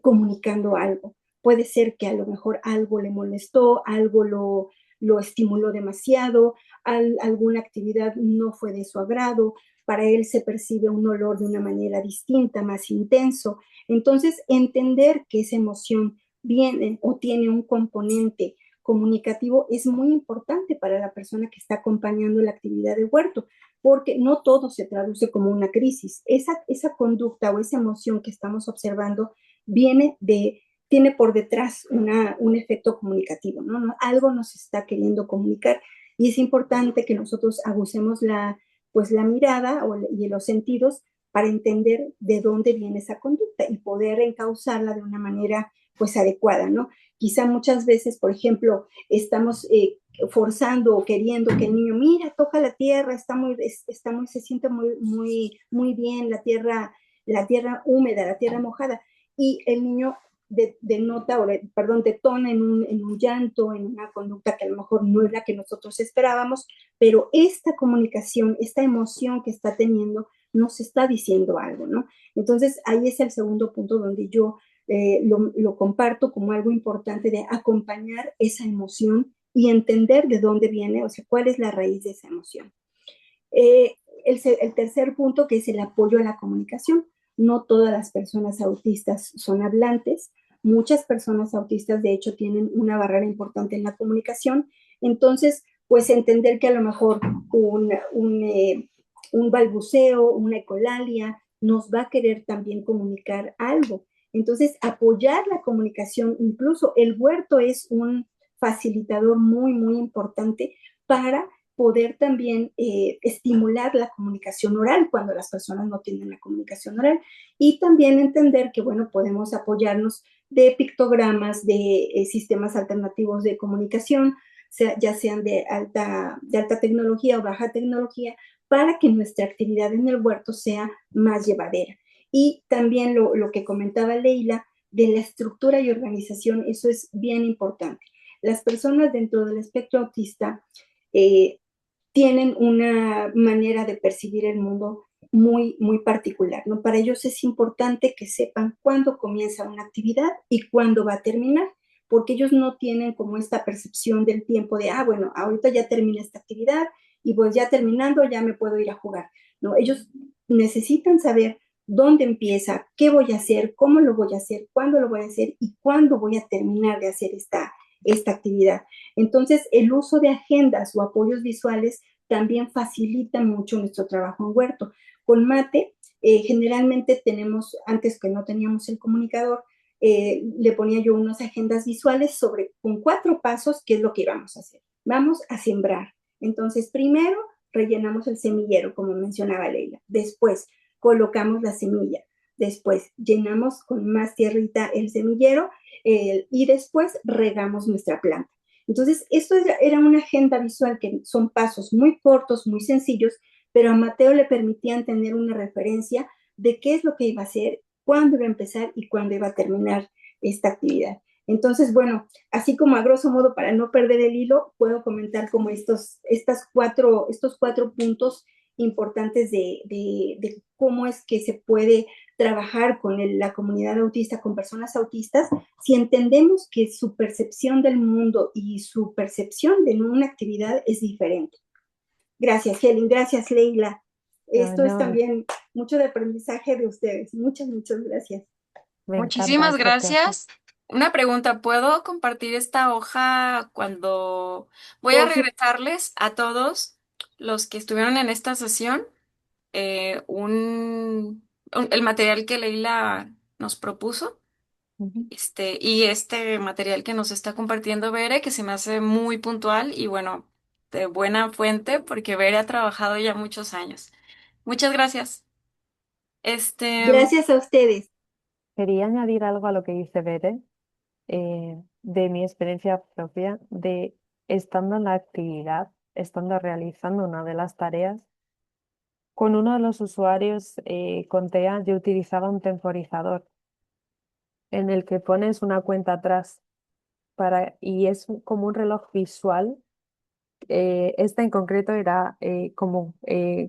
comunicando algo. Puede ser que a lo mejor algo le molestó, algo lo estimuló demasiado, alguna actividad no fue de su agrado, para él se percibe un olor de una manera distinta, más intenso. Entonces, entender que esa emoción viene o tiene un componente comunicativo es muy importante para la persona que está acompañando la actividad de huerto, porque no todo se traduce como una crisis. Esa conducta o esa emoción que estamos observando tiene por detrás un efecto comunicativo, ¿no? Algo nos está queriendo comunicar y es importante que nosotros agucemos pues la mirada y los sentidos para entender de dónde viene esa conducta y poder encauzarla de una manera pues adecuada, ¿no? Quizá muchas veces, por ejemplo, estamos forzando o queriendo que el niño, mira, toca la tierra, se siente muy bien la tierra húmeda, la tierra mojada, y el niño detona en un llanto, en una conducta que a lo mejor no es la que nosotros esperábamos, pero esta comunicación, esta emoción que está teniendo, nos está diciendo algo, ¿no? Entonces, ahí es el segundo punto donde yo lo comparto como algo importante de acompañar esa emoción y entender de dónde viene, o sea, cuál es la raíz de esa emoción. El tercer punto, que es el apoyo a la comunicación. No todas las personas autistas son hablantes. Muchas personas autistas, de hecho, tienen una barrera importante en la comunicación. Entonces, pues entender que a lo mejor un balbuceo, una ecolalia, nos va a querer también comunicar algo. Entonces, apoyar la comunicación, incluso el huerto es un facilitador muy importante para poder también estimular la comunicación oral cuando las personas no tienen la comunicación oral y también entender que, bueno, podemos apoyarnos de pictogramas, de sistemas alternativos de comunicación, ya sean de alta tecnología o baja tecnología, para que nuestra actividad en el huerto sea más llevadera. Y también lo que comentaba Leila, de la estructura y organización, eso es bien importante. Las personas dentro del espectro autista eh, tienen una manera de percibir el mundo muy, muy particular, ¿no? Para ellos es importante que sepan cuándo comienza una actividad y cuándo va a terminar, porque ellos no tienen como esta percepción del tiempo de, bueno, ahorita ya termina esta actividad y pues ya terminando ya me puedo ir a jugar, ¿no? Ellos necesitan saber dónde empieza, qué voy a hacer, cómo lo voy a hacer, cuándo lo voy a hacer y cuándo voy a terminar de hacer esta actividad. Entonces, el uso de agendas o apoyos visuales también facilita mucho nuestro trabajo en huerto. Con mate, generalmente tenemos, antes que no teníamos el comunicador, le ponía yo unas agendas visuales sobre con 4 pasos qué es lo que íbamos a hacer. Vamos a sembrar. Entonces, primero rellenamos el semillero, como mencionaba Leila. Después, colocamos la semilla. Después, llenamos con más tierrita el semillero y después regamos nuestra planta. Entonces, esto era una agenda visual que son pasos muy cortos, muy sencillos, pero a Mateo le permitían tener una referencia de qué es lo que iba a hacer, cuándo iba a empezar y cuándo iba a terminar esta actividad. Entonces, bueno, así como a grosso modo, para no perder el hilo, puedo comentar como estos 4 puntos importantes de cómo es que se puede trabajar con la comunidad autista, con personas autistas, si entendemos que su percepción del mundo y su percepción de una actividad es diferente. Gracias, Helen. Gracias, Leila. No, Esto es no, también mucho de aprendizaje de ustedes. Muchas, muchas gracias. me encanta Muchísimas porque gracias. Una pregunta, ¿puedo compartir esta hoja cuando voy a Por su... regresarles a todos los que estuvieron en esta sesión el material que Leila nos propuso? Ujú. Y este material que nos está compartiendo Bere, que se me hace muy puntual y bueno, de buena fuente, porque Bere ha trabajado ya muchos años. Muchas gracias. Este, Gracias a ustedes. Quería añadir algo a lo que dice Bere, de mi experiencia propia, de estando en la actividad, estando realizando una de las tareas. Con uno de los usuarios con TEA yo utilizaba un temporizador en el que pones una cuenta atrás y es como un reloj visual. Esta en concreto era como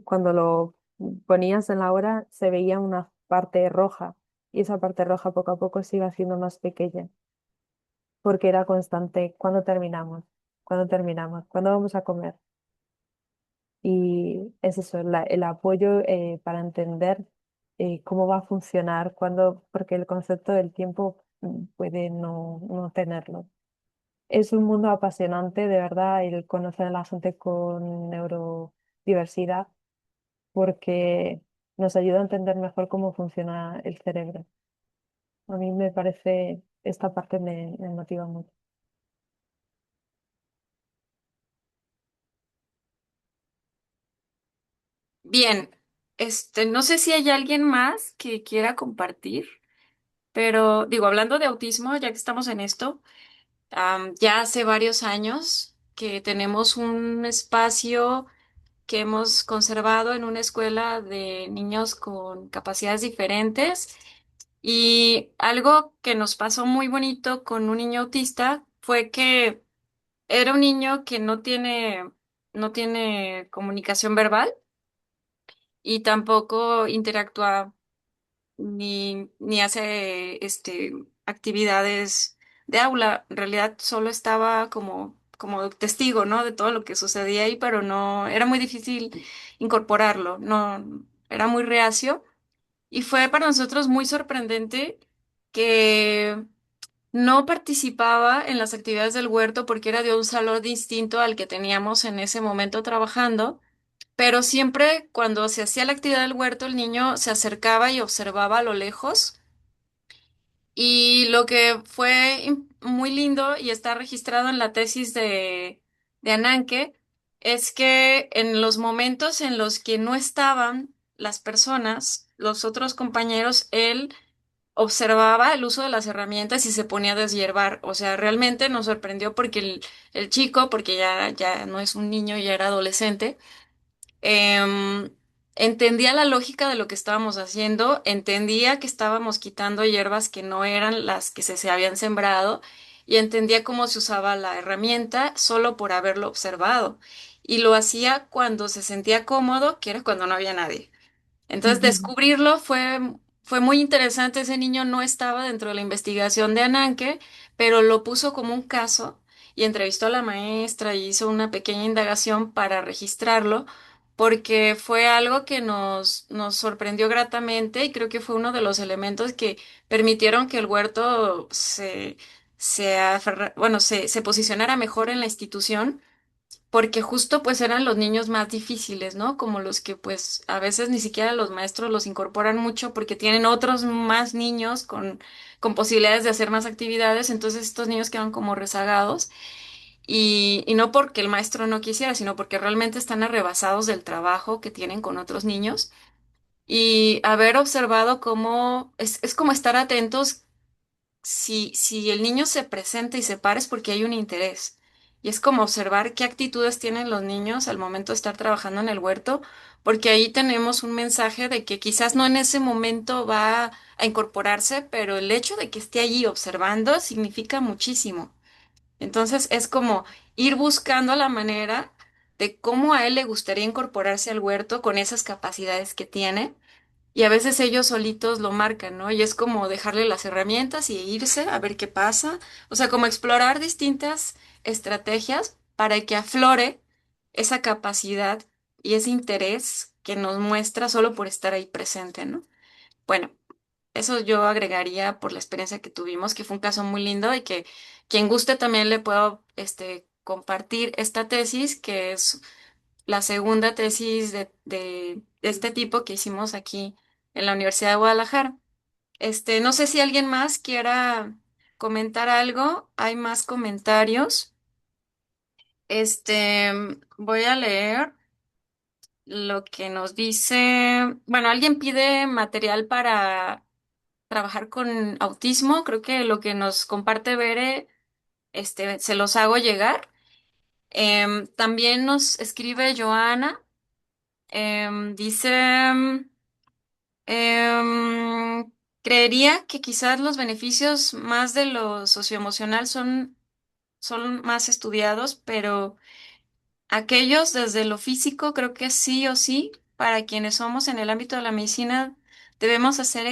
cuando lo ponías en la hora se veía una parte roja y esa parte roja poco a poco se iba haciendo más pequeña porque era constante. ¿Cuándo terminamos? ¿Cuándo terminamos? ¿Cuándo vamos a comer? Y es eso, el apoyo para entender cómo va a funcionar, porque el concepto del tiempo puede no tenerlo. Es un mundo apasionante, de verdad, el conocer a la gente con neurodiversidad, porque nos ayuda a entender mejor cómo funciona el cerebro. A mí me parece, esta parte me motiva mucho. bien, no sé si hay alguien más que quiera compartir, pero digo, hablando de autismo, ya que estamos en esto, ya hace varios años que tenemos un espacio que hemos conservado en una escuela de niños con capacidades diferentes. Y algo que nos pasó muy bonito con un niño autista fue que era un niño que no tiene comunicación verbal y tampoco interactúa ni hace actividades de aula. En realidad solo estaba como testigo, ¿no? De todo lo que sucedía ahí, pero no, era muy difícil incorporarlo, no, era muy reacio. Y fue para nosotros muy sorprendente que no participaba en las actividades del huerto porque era de un salón distinto al que teníamos en ese momento trabajando, pero siempre cuando se hacía la actividad del huerto el niño se acercaba y observaba a lo lejos. Y lo que fue muy lindo y está registrado en la tesis de Ananke es que en los momentos en los que no estaban las personas, los otros compañeros, él observaba el uso de las herramientas y se ponía a deshiervar. O sea, realmente nos sorprendió porque el chico, porque ya no es un niño, ya era adolescente, em, entendía la lógica de lo que estábamos haciendo, entendía que estábamos quitando hierbas que no eran las que se habían sembrado y entendía cómo se usaba la herramienta solo por haberlo observado. Y lo hacía cuando se sentía cómodo, que era cuando no había nadie. Entonces, descubrirlo fue muy interesante. Ese niño no estaba dentro de la investigación de Ananke, pero lo puso como un caso y entrevistó a la maestra y hizo una pequeña indagación para registrarlo, porque fue algo que nos sorprendió gratamente y creo que fue uno de los elementos que permitieron que el huerto se posicionara mejor en la institución porque justo pues eran los niños más difíciles, ¿no? Como los que pues a veces ni siquiera los maestros los incorporan mucho porque tienen otros más niños con posibilidades de hacer más actividades, entonces estos niños quedan como rezagados y no porque el maestro no quisiera, sino porque realmente están arrebasados del trabajo que tienen con otros niños y haber observado cómo es como estar atentos si el niño se presenta y se para es porque hay un interés. Y es como observar qué actitudes tienen los niños al momento de estar trabajando en el huerto, porque ahí tenemos un mensaje de que quizás no en ese momento va a incorporarse, pero el hecho de que esté allí observando significa muchísimo. Entonces es como ir buscando la manera de cómo a él le gustaría incorporarse al huerto con esas capacidades que tiene y a veces ellos solitos lo marcan, ¿no? Y es como dejarle las herramientas y irse a ver qué pasa. O sea, como explorar distintas estrategias para que aflore esa capacidad y ese interés que nos muestra solo por estar ahí presente, ¿no? Bueno, eso yo agregaría por la experiencia que tuvimos, que fue un caso muy lindo y que quien guste también le puedo, compartir esta tesis, que es la segunda tesis de este tipo que hicimos aquí en la Universidad de Guadalajara. No sé si alguien más quiera comentar algo. Hay más comentarios. Voy a leer lo que nos dice. Bueno, alguien pide material para trabajar con autismo. Creo que lo que nos comparte Bere, se los hago llegar. También nos escribe Joana. Dice, em, creería que quizás los beneficios más de lo socioemocional son más estudiados, pero aquellos desde lo físico creo que sí o sí, para quienes somos en el ámbito de la medicina, debemos hacer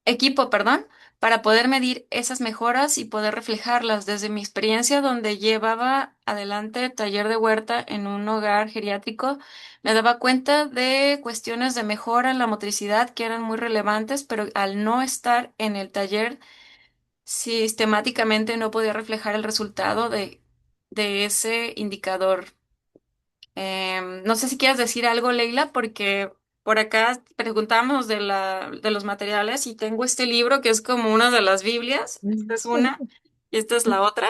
equipo, perdón, para poder medir esas mejoras y poder reflejarlas. Desde mi experiencia donde llevaba adelante taller de huerta en un hogar geriátrico, me daba cuenta de cuestiones de mejora en la motricidad que eran muy relevantes, pero al no estar en el taller, sistemáticamente no podía reflejar el resultado de ese indicador. No sé si quieres decir algo, Leila, porque por acá preguntamos de los materiales y tengo este libro que es como una de las Biblias. Esta es una y esta es la otra,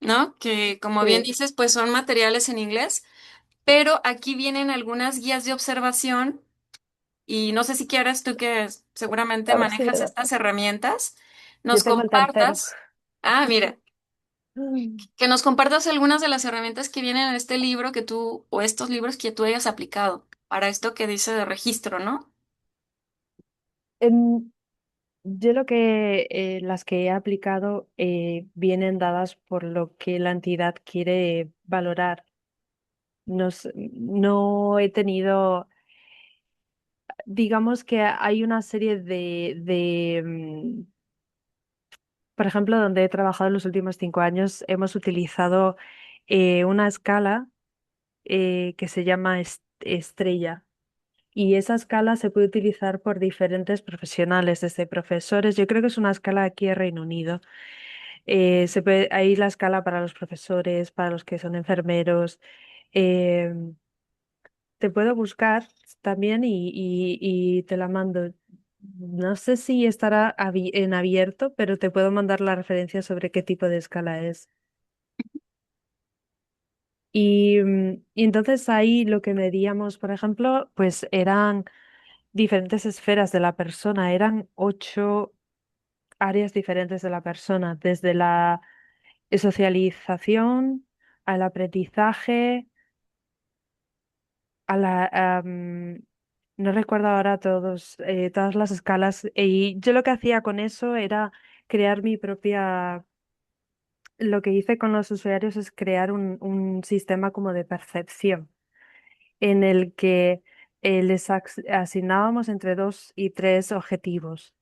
¿no? Que como bien Sí, dices, pues son materiales en inglés, pero aquí vienen algunas guías de observación y no sé si quieres tú que seguramente a ver si me manejas da. estas herramientas, Yo nos tengo el tercero. compartas. Ah, mira. Que nos compartas algunas de las herramientas que vienen en este libro que tú, o estos libros que tú hayas aplicado para esto que dice de registro, ¿no? Em, yo lo que las que he aplicado vienen dadas por lo que la entidad quiere valorar. No he tenido, digamos que hay una serie por ejemplo, donde he trabajado en los últimos 5 años, hemos utilizado una escala que se llama estrella. Y esa escala se puede utilizar por diferentes profesionales, desde profesores. Yo creo que es una escala aquí en Reino Unido. Hay la escala para los profesores, para los que son enfermeros. Eh, Te puedo buscar también y te la mando. No sé si estará en abierto, pero te puedo mandar la referencia sobre qué tipo de escala es. Y entonces ahí lo que medíamos, por ejemplo, pues eran diferentes esferas de la persona, eran 8 áreas diferentes de la persona, desde la socialización al aprendizaje, a no recuerdo ahora todas las escalas. Y yo lo que hacía con eso era crear mi propia. Lo que hice con los usuarios es crear un sistema como de percepción en el que asignábamos entre 2 y 3 objetivos.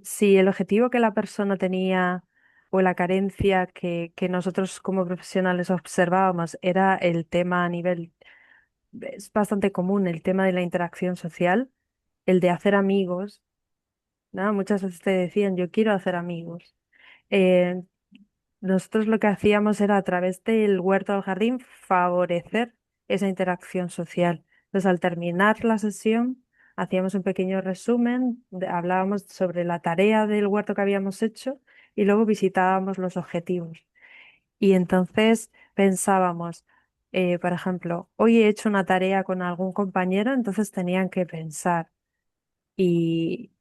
Si el objetivo que la persona tenía o la carencia que nosotros como profesionales observábamos era el tema a nivel, es bastante común, el tema de la interacción social, el de hacer amigos, ¿no? Muchas veces te decían, yo quiero hacer amigos. Eh, Nosotros lo que hacíamos era a través del huerto del jardín favorecer esa interacción social. Entonces, al terminar la sesión, hacíamos un pequeño resumen, hablábamos sobre la tarea del huerto que habíamos hecho y luego visitábamos los objetivos. Y entonces pensábamos, por ejemplo, hoy he hecho una tarea con algún compañero, entonces tenían que pensar. Y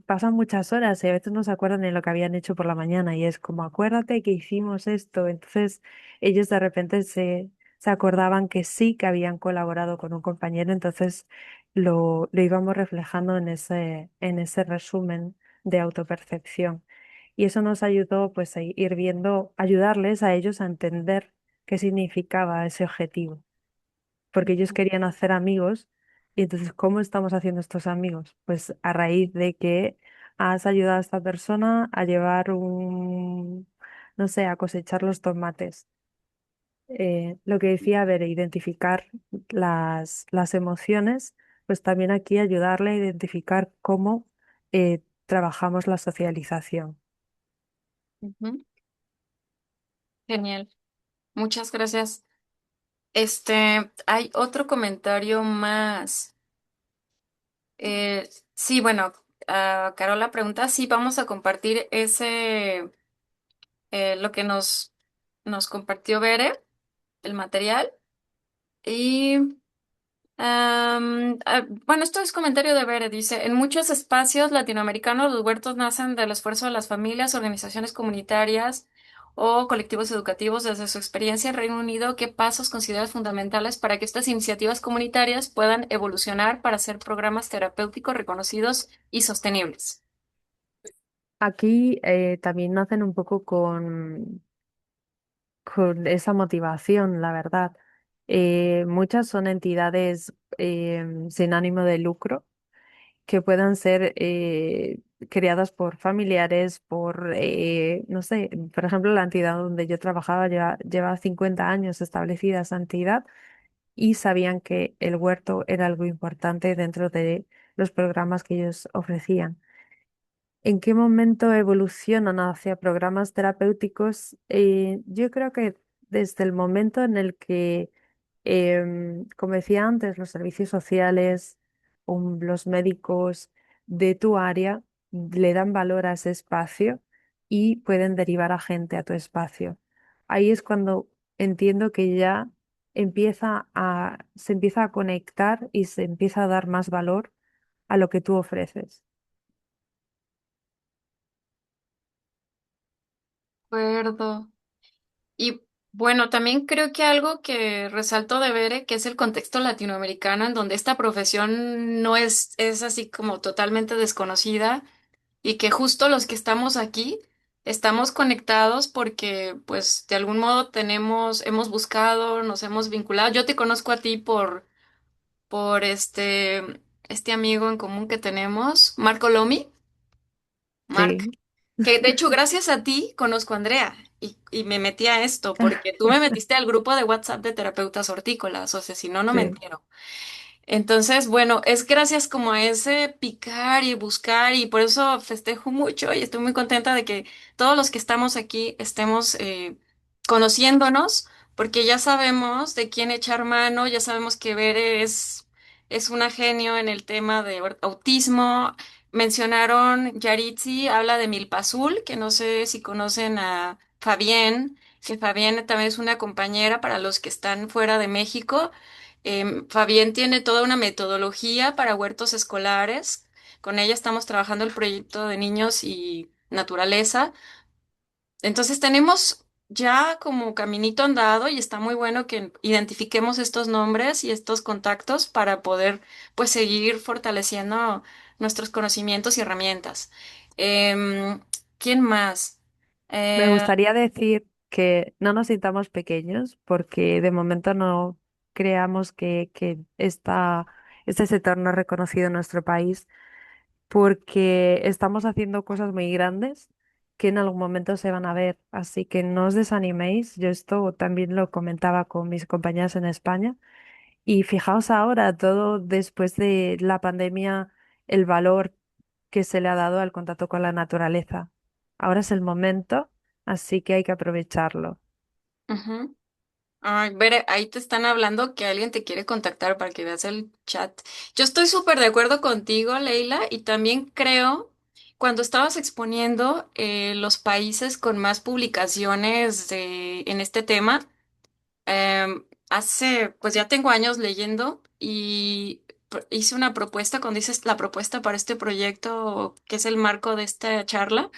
pasan muchas horas y a veces no se acuerdan de lo que habían hecho por la mañana y es como, acuérdate que hicimos esto. Entonces ellos de repente se acordaban que sí que habían colaborado con un compañero, entonces lo íbamos reflejando en ese resumen de autopercepción. Y eso nos ayudó pues a ir viendo, ayudarles a ellos a entender qué significaba ese objetivo porque ellos querían hacer amigos. Y entonces, ¿cómo estamos haciendo estos amigos? Pues a raíz de que has ayudado a esta persona a llevar no sé, a cosechar los tomates. Lo que decía, a ver, identificar las emociones, pues también aquí ayudarle a identificar cómo trabajamos la socialización. Ujú. Genial. Muchas gracias. Hay otro comentario más. Sí, bueno, Carola pregunta si vamos a compartir lo que nos compartió Bere, el material. Y bueno, esto es comentario de Bere, dice, en muchos espacios latinoamericanos los huertos nacen del esfuerzo de las familias, organizaciones comunitarias o colectivos educativos. Desde su experiencia en Reino Unido, ¿qué pasos consideras fundamentales para que estas iniciativas comunitarias puedan evolucionar para ser programas terapéuticos reconocidos y sostenibles? Aquí también nacen un poco con esa motivación, la verdad. Muchas son entidades sin ánimo de lucro que puedan ser creadas por familiares, no sé, por ejemplo, la entidad donde yo trabajaba lleva 50 años establecida esa entidad y sabían que el huerto era algo importante dentro de los programas que ellos ofrecían. ¿En qué momento evolucionan hacia programas terapéuticos? Yo creo que desde el momento en el que, como decía antes, los servicios sociales, los médicos de tu área le dan valor a ese espacio y pueden derivar a gente a tu espacio. Ahí es cuando entiendo que ya se empieza a conectar y se empieza a dar más valor a lo que tú ofreces. Acuerdo. Y bueno, también creo que algo que resalto de Bere, que es el contexto latinoamericano, en donde esta profesión no es así como totalmente desconocida y que justo los que estamos aquí estamos conectados porque pues de algún modo hemos buscado, nos hemos vinculado. Yo te conozco a ti por este amigo en común que tenemos, Marco Lomi. Marc, Sí. que de hecho gracias a ti conozco a Andrea y me metí a esto porque tú me metiste al grupo de WhatsApp de terapeutas hortícolas, o sea, si no, no me Sí, entero. Entonces, bueno, es gracias como a ese picar y buscar y por eso festejo mucho y estoy muy contenta de que todos los que estamos aquí estemos conociéndonos porque ya sabemos de quién echar mano, ya sabemos que Bere es una genio en el tema de autismo. Mencionaron Yaritzi, habla de Milpa Azul, que no sé si conocen a Fabienne, que Fabienne también es una compañera para los que están fuera de México. Fabián tiene toda una metodología para huertos escolares. Con ella estamos trabajando el proyecto de niños y naturaleza. Entonces tenemos ya como caminito andado y está muy bueno que identifiquemos estos nombres y estos contactos para poder pues seguir fortaleciendo nuestros conocimientos y herramientas. Em, ¿Quién más? Me Eh, gustaría decir que no nos sintamos pequeños porque de momento no creamos que este sector no es reconocido en nuestro país porque estamos haciendo cosas muy grandes que en algún momento se van a ver. Así que no os desaniméis. Yo esto también lo comentaba con mis compañeras en España. Y fijaos ahora, todo después de la pandemia, el valor que se le ha dado al contacto con la naturaleza. Ahora es el momento, así que hay que aprovecharlo. ujú. Ay, Bere, ahí te están hablando que alguien te quiere contactar para que veas el chat. Yo estoy súper de acuerdo contigo, Leila, y también creo, cuando estabas exponiendo los países con más publicaciones en este tema, pues ya tengo años leyendo y hice una propuesta, cuando dices la propuesta para este proyecto, que es el marco de esta charla.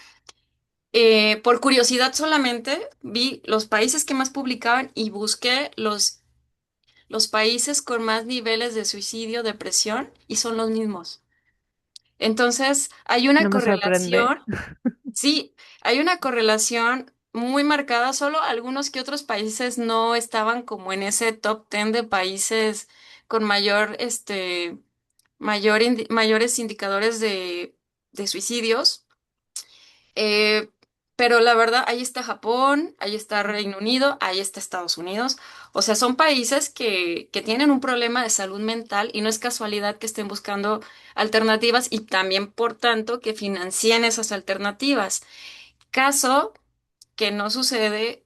Por curiosidad solamente vi los países que más publicaban y busqué los países con más niveles de suicidio, depresión, y son los mismos. Entonces, hay una No me sorprende. correlación, sí, hay una correlación muy marcada, solo algunos que otros países no estaban como en ese top 10 de países con mayores indicadores de suicidios. Eh, pero la verdad, ahí está Japón, ahí está Reino Unido, ahí está Estados Unidos. O sea, son países que tienen un problema de salud mental y no es casualidad que estén buscando alternativas y también, por tanto, que financien esas alternativas. Caso que no sucede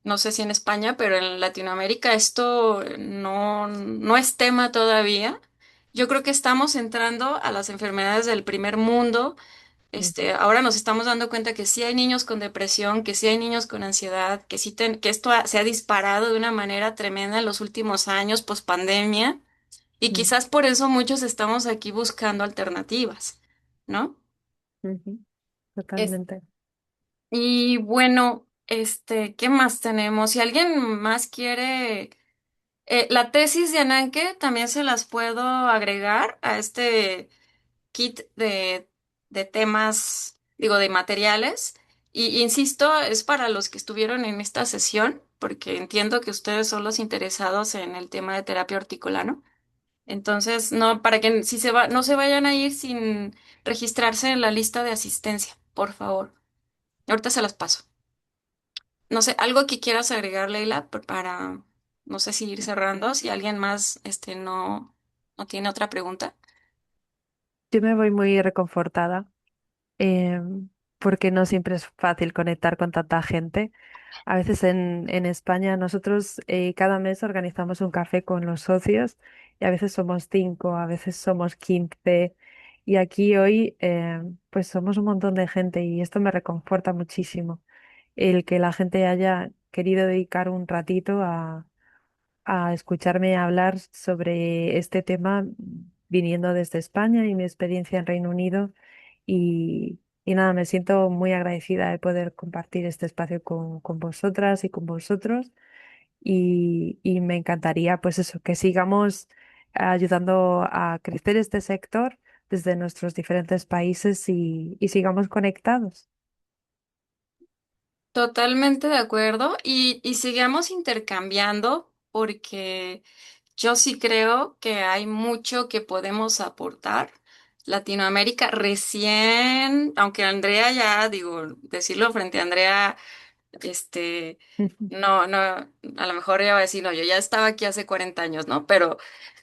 no sé si en España, pero en Latinoamérica esto no es tema todavía. Yo creo que estamos entrando a las enfermedades del primer mundo. Ujú, Ahora nos estamos dando cuenta que sí hay niños con depresión, que sí hay niños con ansiedad, que esto se ha disparado de una manera tremenda en los últimos años, post pandemia, y ujú, quizás por eso muchos estamos aquí buscando alternativas, ¿no? ujú, Es- totalmente. y bueno, ¿qué más tenemos? Si alguien más quiere, la tesis de Ananke también se las puedo agregar a este kit de temas, digo, de materiales. Y insisto, es para los que estuvieron en esta sesión, porque entiendo que ustedes son los interesados en el tema de terapia horticulano. Entonces, no, para que si no se vayan a ir sin registrarse en la lista de asistencia, por favor. Ahorita se las paso. No sé, algo que quieras agregar, Leila, para, no sé si ir cerrando, si alguien más, no tiene otra pregunta. Yo me voy muy reconfortada porque no siempre es fácil conectar con tanta gente. A veces en España nosotros cada mes organizamos un café con los socios y a veces somos 5, a veces somos 15 y aquí hoy pues somos un montón de gente y esto me reconforta muchísimo el que la gente haya querido dedicar un ratito a escucharme hablar sobre este tema viniendo desde España y mi experiencia en Reino Unido y nada, me siento muy agradecida de poder compartir este espacio con vosotras y con vosotros y me encantaría pues eso, que sigamos ayudando a crecer este sector desde nuestros diferentes países y sigamos conectados. Totalmente de acuerdo y sigamos intercambiando porque yo sí creo que hay mucho que podemos aportar. Latinoamérica recién, aunque Andrea ya, digo, decirlo frente a Andrea, este, no, a lo mejor ella va a decir, no, yo ya estaba aquí hace 40 años, ¿no? Pero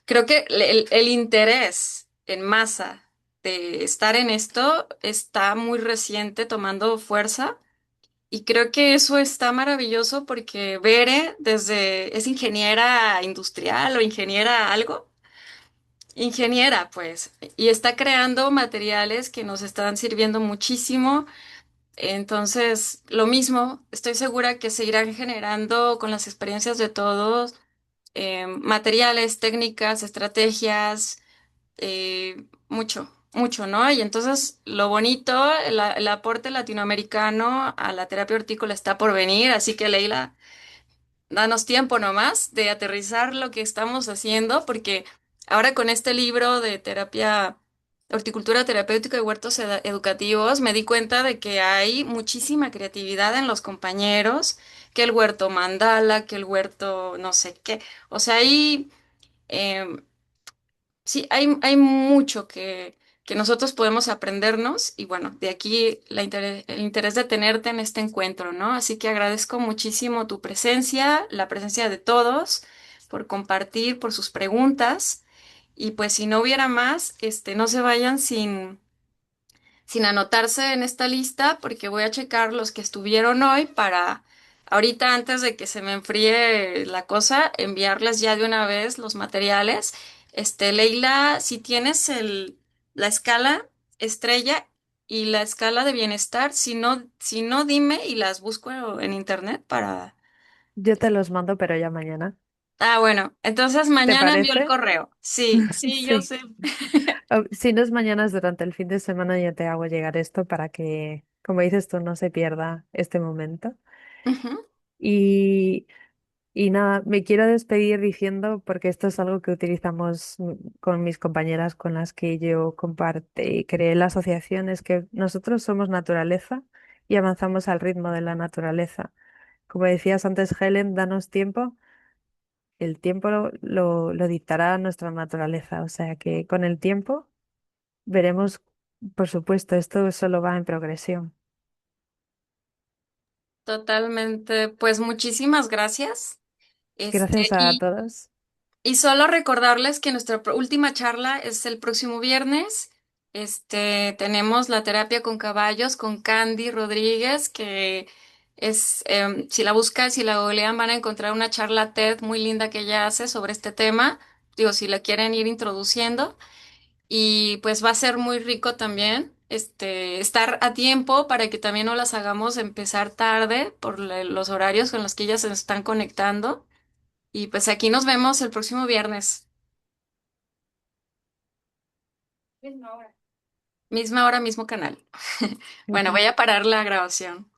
creo que el interés en masa de estar en esto está muy reciente, tomando fuerza. Y creo que eso está maravilloso porque Bere es ingeniera industrial o ingeniera algo, ingeniera pues, y está creando materiales que nos están sirviendo muchísimo. Entonces, lo mismo, estoy segura que se irán generando con las experiencias de todos, materiales, técnicas, estrategias, mucho. mucho, ¿no? Y entonces lo bonito, el aporte latinoamericano a la terapia hortícola está por venir, así que Leila, danos tiempo nomás de aterrizar lo que estamos haciendo, porque ahora con este libro de terapia, horticultura terapéutica y huertos educativos, me di cuenta de que hay muchísima creatividad en los compañeros, que el huerto mandala, que el huerto no sé qué, o sea, em, sí, hay mucho que nosotros podemos aprendernos y bueno, de aquí el interés de tenerte en este encuentro, ¿no? Así que agradezco muchísimo tu presencia, la presencia de todos, por compartir, por sus preguntas y pues si no hubiera más, no se vayan sin anotarse en esta lista porque voy a checar los que estuvieron hoy para ahorita antes de que se me enfríe la cosa, enviarles ya de una vez los materiales. Leila, si tienes la escala estrella y la escala de bienestar, si no, dime y las busco en internet para... Yo te los mando, pero ya mañana. Ah, bueno, entonces ¿Te mañana envío el parece? correo. Sí, sí, yo Sí. sé. Si no es mañana, es durante el fin de semana, yo te hago llegar esto para que, como dices tú, no se pierda este momento. Ujú. Y, y nada, me quiero despedir diciendo, porque esto es algo que utilizamos con mis compañeras con las que yo comparte y creé la asociación, es que nosotros somos naturaleza y avanzamos al ritmo de la naturaleza. Como decías antes, Helen, danos tiempo. El tiempo lo dictará nuestra naturaleza. O sea que con el tiempo veremos, por supuesto, esto solo va en progresión. Totalmente. Pues muchísimas gracias. Gracias a Y todos. solo recordarles que nuestra última charla es el próximo viernes. Tenemos la terapia con caballos con Candy Rodríguez, que es, si la buscan, si la googlean, van a encontrar una charla TED muy linda que ella hace sobre este tema. Digo, si la quieren ir introduciendo. Y pues va a ser muy rico también, estar a tiempo para que también no las hagamos empezar tarde por los horarios con los que ellas se están conectando. Y pues aquí nos vemos el próximo viernes. Misma hora, mismo canal. Bueno, voy a parar la grabación.